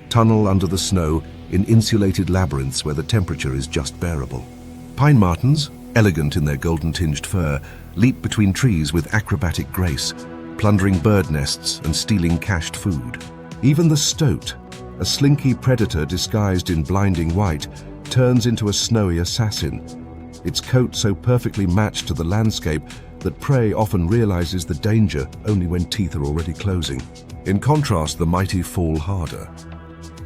tunnel under the snow in insulated labyrinths where the temperature is just bearable. Pine martens, elegant in their golden-tinged fur, leap between trees with acrobatic grace, plundering bird nests and stealing cached food. Even the stoat, a slinky predator disguised in blinding white, turns into a snowy assassin, its coat so perfectly matched to the landscape that prey often realizes the danger only when teeth are already closing. In contrast, the mighty fall harder.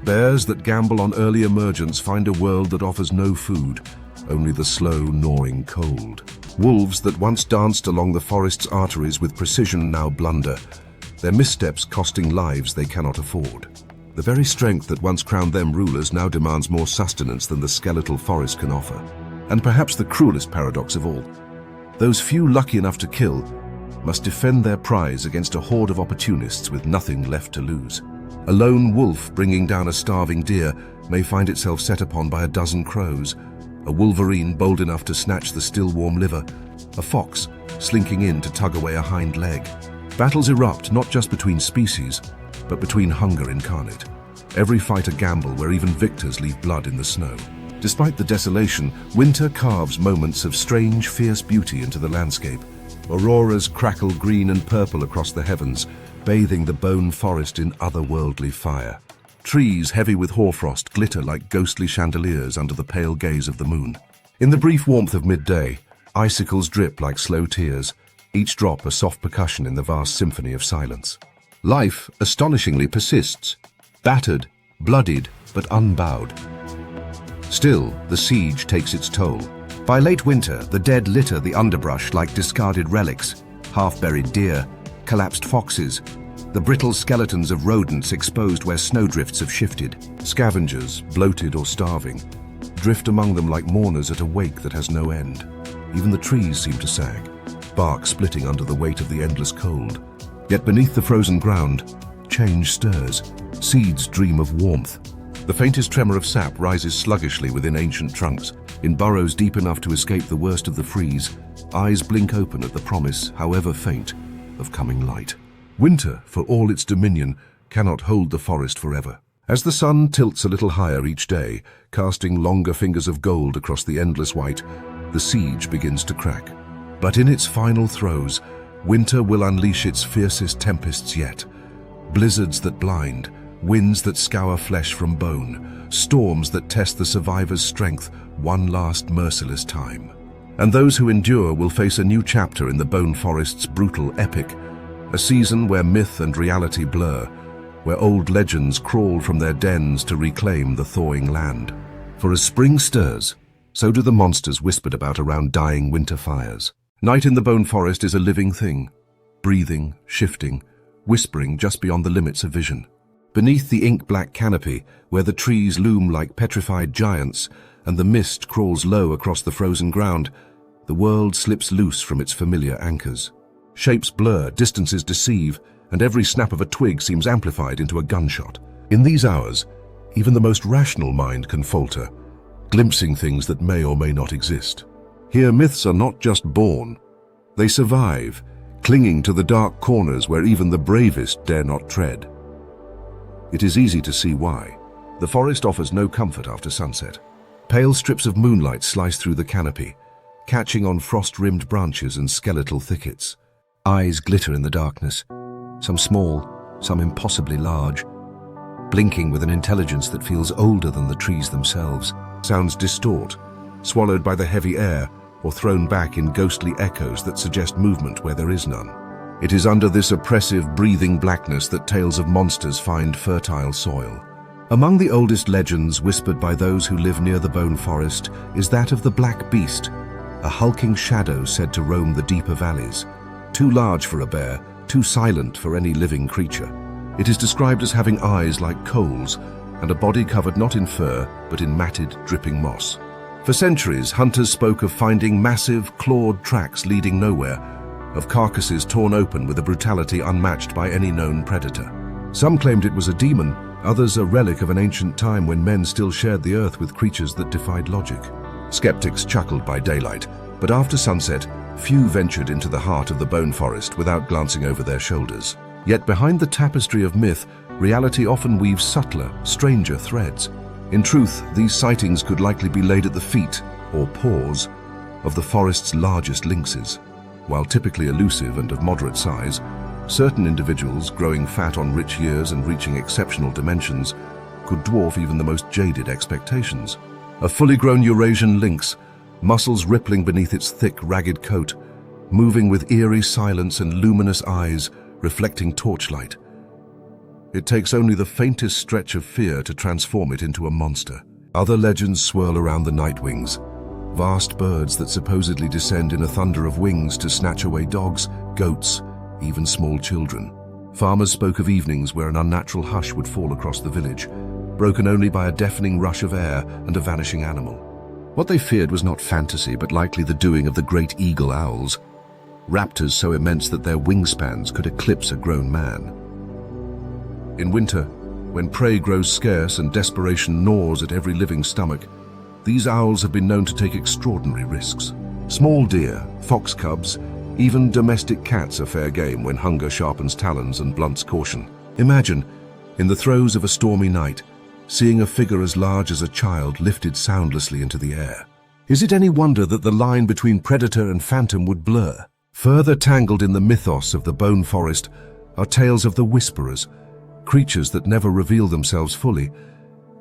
Bears that gamble on early emergence find a world that offers no food, only the slow, gnawing cold. Wolves that once danced along the forest's arteries with precision now blunder, their missteps costing lives they cannot afford. The very strength that once crowned them rulers now demands more sustenance than the skeletal forest can offer. And perhaps the cruelest paradox of all, those few lucky enough to kill must defend their prize against a horde of opportunists with nothing left to lose. A lone wolf bringing down a starving deer may find itself set upon by a dozen crows, a wolverine bold enough to snatch the still warm liver, a fox slinking in to tug away a hind leg. Battles erupt not just between species, but between hunger incarnate. Every fight a gamble where even victors leave blood in the snow. Despite the desolation, winter carves moments of strange, fierce beauty into the landscape. Auroras crackle green and purple across the heavens, bathing the bone forest in otherworldly fire. Trees heavy with hoarfrost glitter like ghostly chandeliers under the pale gaze of the moon. In the brief warmth of midday, icicles drip like slow tears, each drop a soft percussion in the vast symphony of silence. Life astonishingly persists, battered, bloodied, but unbowed. Still, the siege takes its toll. By late winter, the dead litter the underbrush like discarded relics, half-buried deer, collapsed foxes, the brittle skeletons of rodents exposed where snowdrifts have shifted. Scavengers, bloated or starving, drift among them like mourners at a wake that has no end. Even the trees seem to sag, bark splitting under the weight of the endless cold. Yet beneath the frozen ground, change stirs. Seeds dream of warmth. The faintest tremor of sap rises sluggishly within ancient trunks. In burrows deep enough to escape the worst of the freeze, eyes blink open at the promise, however faint, of coming light. Winter, for all its dominion, cannot hold the forest forever. As the sun tilts a little higher each day, casting longer fingers of gold across the endless white, the siege begins to crack. But in its final throes, winter will unleash its fiercest tempests yet. Blizzards that blind, winds that scour flesh from bone, storms that test the survivor's strength one last merciless time. And those who endure will face a new chapter in the Bone Forest's brutal epic, a season where myth and reality blur, where old legends crawl from their dens to reclaim the thawing land. For as spring stirs, so do the monsters whispered about around dying winter fires. Night in the Bone Forest is a living thing, breathing, shifting, whispering just beyond the limits of vision. Beneath the ink-black canopy, where the trees loom like petrified giants and the mist crawls low across the frozen ground, the world slips loose from its familiar anchors. Shapes blur, distances deceive, and every snap of a twig seems amplified into a gunshot. In these hours, even the most rational mind can falter, glimpsing things that may or may not exist. Here, myths are not just born, they survive, clinging to the dark corners where even the bravest dare not tread. It is easy to see why. The forest offers no comfort after sunset. Pale strips of moonlight slice through the canopy, catching on frost-rimmed branches and skeletal thickets. Eyes glitter in the darkness, some small, some impossibly large, blinking with an intelligence that feels older than the trees themselves. Sounds distort, swallowed by the heavy air or thrown back in ghostly echoes that suggest movement where there is none. It is under this oppressive, breathing blackness that tales of monsters find fertile soil. Among the oldest legends whispered by those who live near the Bone Forest is that of the Black Beast, a hulking shadow said to roam the deeper valleys. Too large for a bear, too silent for any living creature. It is described as having eyes like coals and a body covered not in fur but in matted, dripping moss. For centuries, hunters spoke of finding massive, clawed tracks leading nowhere, of carcasses torn open with a brutality unmatched by any known predator. Some claimed it was a demon, others a relic of an ancient time when men still shared the earth with creatures that defied logic. Skeptics chuckled by daylight, but after sunset, few ventured into the heart of the Bone Forest without glancing over their shoulders. Yet behind the tapestry of myth, reality often weaves subtler, stranger threads. In truth, these sightings could likely be laid at the feet, or paws, of the forest's largest lynxes. While typically elusive and of moderate size, certain individuals, growing fat on rich years and reaching exceptional dimensions, could dwarf even the most jaded expectations. A fully grown Eurasian lynx, muscles rippling beneath its thick, ragged coat, moving with eerie silence and luminous eyes reflecting torchlight. It takes only the faintest stretch of fear to transform it into a monster. Other legends swirl around the nightwings, vast birds that supposedly descend in a thunder of wings to snatch away dogs, goats, even small children. Farmers spoke of evenings where an unnatural hush would fall across the village, broken only by a deafening rush of air and a vanishing animal. What they feared was not fantasy, but likely the doing of the great eagle owls, raptors so immense that their wingspans could eclipse a grown man. In winter, when prey grows scarce and desperation gnaws at every living stomach, these owls have been known to take extraordinary risks. Small deer, fox cubs, even domestic cats are fair game when hunger sharpens talons and blunts caution. Imagine, in the throes of a stormy night, seeing a figure as large as a child lifted soundlessly into the air. Is it any wonder that the line between predator and phantom would blur? Further tangled in the mythos of the Bone Forest are tales of the Whisperers, creatures that never reveal themselves fully,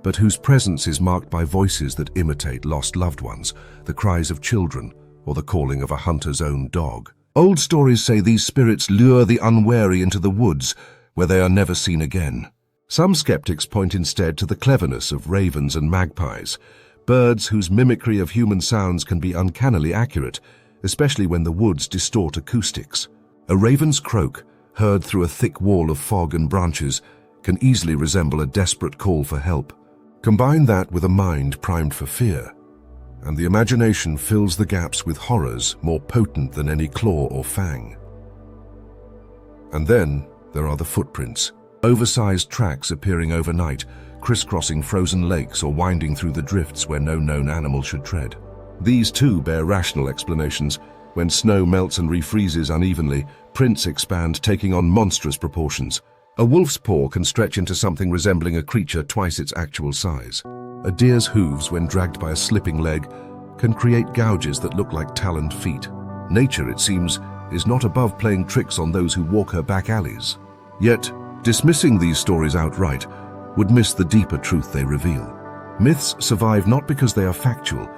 but whose presence is marked by voices that imitate lost loved ones, the cries of children, or the calling of a hunter's own dog. Old stories say these spirits lure the unwary into the woods, where they are never seen again. Some skeptics point instead to the cleverness of ravens and magpies, birds whose mimicry of human sounds can be uncannily accurate, especially when the woods distort acoustics. A raven's croak, heard through a thick wall of fog and branches, can easily resemble a desperate call for help. Combine that with a mind primed for fear, and the imagination fills the gaps with horrors more potent than any claw or fang. And then there are the footprints, oversized tracks appearing overnight, crisscrossing frozen lakes or winding through the drifts where no known animal should tread. These too bear rational explanations. When snow melts and refreezes unevenly, prints expand, taking on monstrous proportions. A wolf's paw can stretch into something resembling a creature twice its actual size. A deer's hooves, when dragged by a slipping leg, can create gouges that look like taloned feet. Nature, it seems, is not above playing tricks on those who walk her back alleys. Yet, dismissing these stories outright would miss the deeper truth they reveal. Myths survive not because they are factual,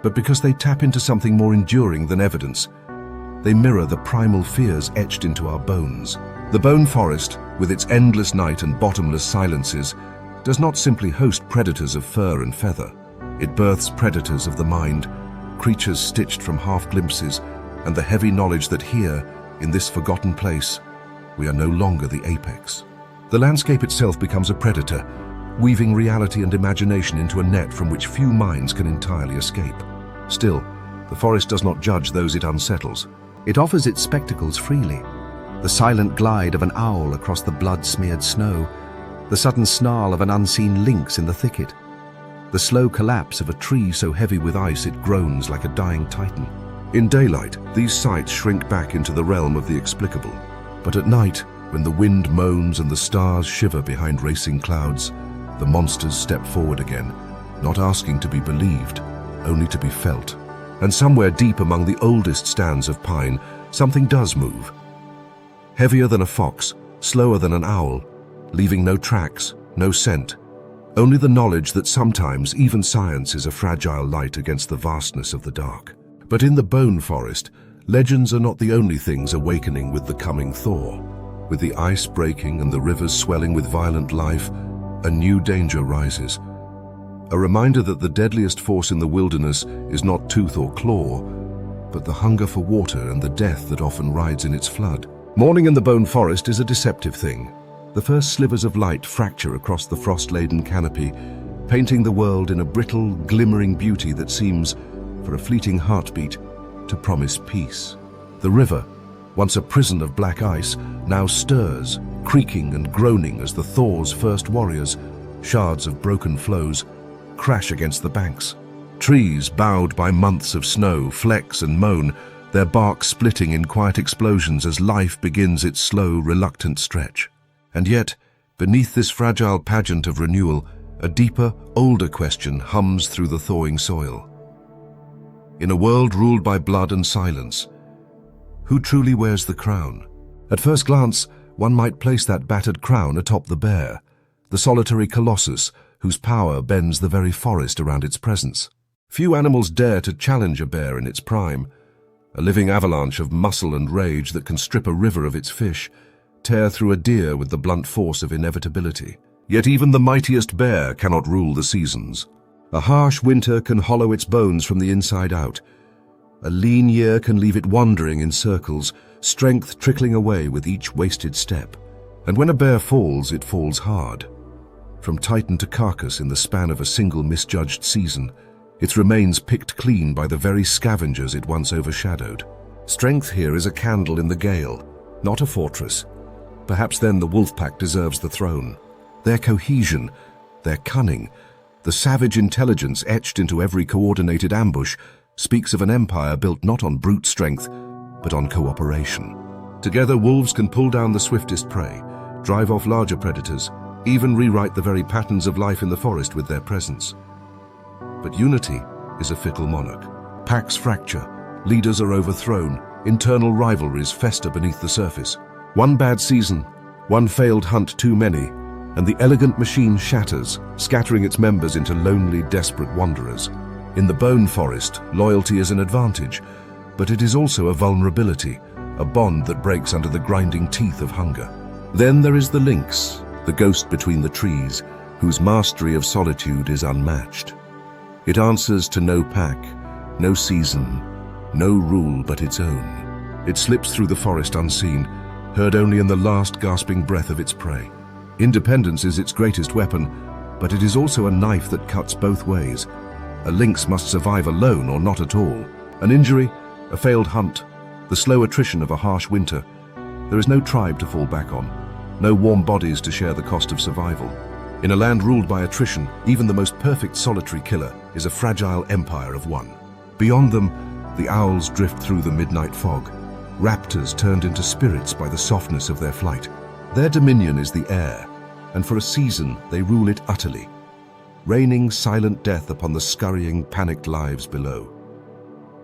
but because they tap into something more enduring than evidence. They mirror the primal fears etched into our bones. The bone forest, with its endless night and bottomless silences, does not simply host predators of fur and feather. It births predators of the mind, creatures stitched from half-glimpses, and the heavy knowledge that here, in this forgotten place, we are no longer the apex. The landscape itself becomes a predator, weaving reality and imagination into a net from which few minds can entirely escape. Still, the forest does not judge those it unsettles. It offers its spectacles freely. The silent glide of an owl across the blood-smeared snow, the sudden snarl of an unseen lynx in the thicket, the slow collapse of a tree so heavy with ice it groans like a dying titan. In daylight, these sights shrink back into the realm of the explicable. But at night, when the wind moans and the stars shiver behind racing clouds, the monsters step forward again, not asking to be believed, only to be felt. And somewhere deep among the oldest stands of pine, something does move. Heavier than a fox, slower than an owl, leaving no tracks, no scent, only the knowledge that sometimes even science is a fragile light against the vastness of the dark. But in the bone forest, legends are not the only things awakening with the coming thaw. With the ice breaking and the rivers swelling with violent life, a new danger rises. A reminder that the deadliest force in the wilderness is not tooth or claw, but the hunger for water and the death that often rides in its flood. Morning in the bone forest is a deceptive thing. The first slivers of light fracture across the frost-laden canopy, painting the world in a brittle, glimmering beauty that seems, for a fleeting heartbeat, to promise peace. The river, once a prison of black ice, now stirs, creaking and groaning as the thaw's first warriors, shards of broken floes, crash against the banks. Trees, bowed by months of snow, flex and moan, their bark splitting in quiet explosions as life begins its slow, reluctant stretch. And yet, beneath this fragile pageant of renewal, a deeper, older question hums through the thawing soil. In a world ruled by blood and silence, who truly wears the crown? At first glance, one might place that battered crown atop the bear, the solitary colossus whose power bends the very forest around its presence. Few animals dare to challenge a bear in its prime, a living avalanche of muscle and rage that can strip a river of its fish, tear through a deer with the blunt force of inevitability. Yet even the mightiest bear cannot rule the seasons. A harsh winter can hollow its bones from the inside out. A lean year can leave it wandering in circles, strength trickling away with each wasted step. And when a bear falls, it falls hard. From titan to carcass in the span of a single misjudged season, its remains picked clean by the very scavengers it once overshadowed. Strength here is a candle in the gale, not a fortress. Perhaps then the wolf pack deserves the throne. Their cohesion, their cunning, the savage intelligence etched into every coordinated ambush speaks of an empire built not on brute strength, but on cooperation. Together, wolves can pull down the swiftest prey, drive off larger predators, even rewrite the very patterns of life in the forest with their presence. But unity is a fickle monarch. Packs fracture, leaders are overthrown, internal rivalries fester beneath the surface. One bad season, one failed hunt too many, and the elegant machine shatters, scattering its members into lonely, desperate wanderers. In the bone forest, loyalty is an advantage, but it is also a vulnerability, a bond that breaks under the grinding teeth of hunger. Then there is the lynx, the ghost between the trees, whose mastery of solitude is unmatched. It answers to no pack, no season, no rule but its own. It slips through the forest unseen, heard only in the last gasping breath of its prey. Independence is its greatest weapon, but it is also a knife that cuts both ways. A lynx must survive alone or not at all. An injury, a failed hunt, the slow attrition of a harsh winter. There is no tribe to fall back on, no warm bodies to share the cost of survival. In a land ruled by attrition, even the most perfect solitary killer is a fragile empire of one. Beyond them, the owls drift through the midnight fog, raptors turned into spirits by the softness of their flight. Their dominion is the air, and for a season they rule it utterly, raining silent death upon the scurrying, panicked lives below.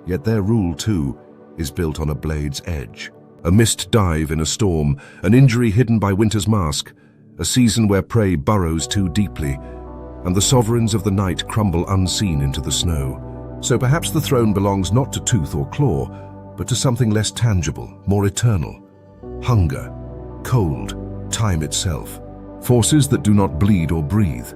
Yet their rule, too, is built on a blade's edge. A missed dive in a storm, an injury hidden by winter's mask, a season where prey burrows too deeply, and the sovereigns of the night crumble unseen into the snow. So perhaps the throne belongs not to tooth or claw, but to something less tangible, more eternal. Hunger, cold, time itself. Forces that do not bleed or breathe,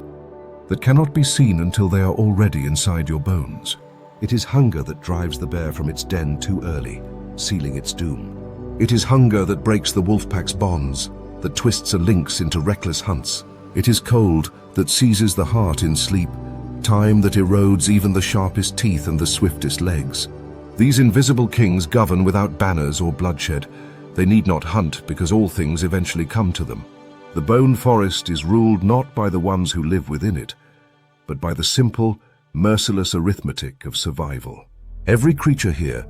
that cannot be seen until they are already inside your bones. It is hunger that drives the bear from its den too early, sealing its doom. It is hunger that breaks the wolf pack's bonds, that twists a lynx into reckless hunts. It is cold that seizes the heart in sleep, time that erodes even the sharpest teeth and the swiftest legs. These invisible kings govern without banners or bloodshed. They need not hunt because all things eventually come to them. The bone forest is ruled not by the ones who live within it, but by the simple, merciless arithmetic of survival. Every creature here,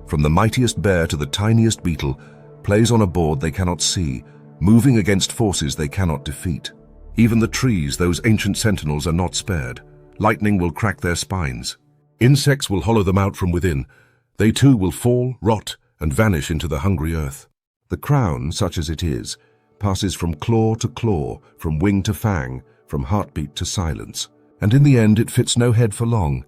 from the mightiest bear to the tiniest beetle, plays on a board they cannot see, moving against forces they cannot defeat. Even the trees, those ancient sentinels, are not spared. Lightning will crack their spines. Insects will hollow them out from within. They too will fall, rot, and vanish into the hungry earth. The crown, such as it is, passes from claw to claw, from wing to fang, from heartbeat to silence. And in the end, it fits no head for long.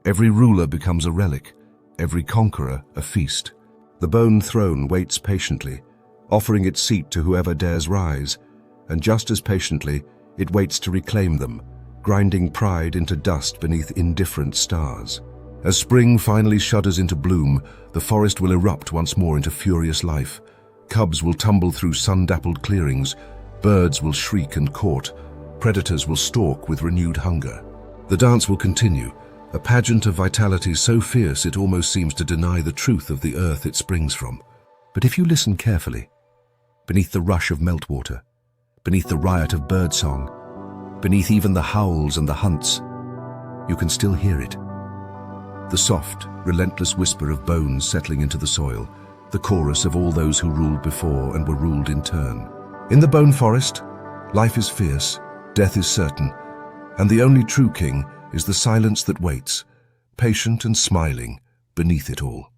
Every ruler becomes a relic, every conqueror a feast. The bone throne waits patiently, offering its seat to whoever dares rise, and just as patiently, it waits to reclaim them, grinding pride into dust beneath indifferent stars. As spring finally shudders into bloom, the forest will erupt once more into furious life. Cubs will tumble through sun-dappled clearings, birds will shriek and court, predators will stalk with renewed hunger. The dance will continue, a pageant of vitality so fierce it almost seems to deny the truth of the earth it springs from. But if you listen carefully, beneath the rush of meltwater, beneath the riot of birdsong, beneath even the howls and the hunts, you can still hear it. The soft, relentless whisper of bones settling into the soil, the chorus of all those who ruled before and were ruled in turn. In the bone forest, life is fierce, death is certain, and the only true king is the silence that waits, patient and smiling, beneath it all.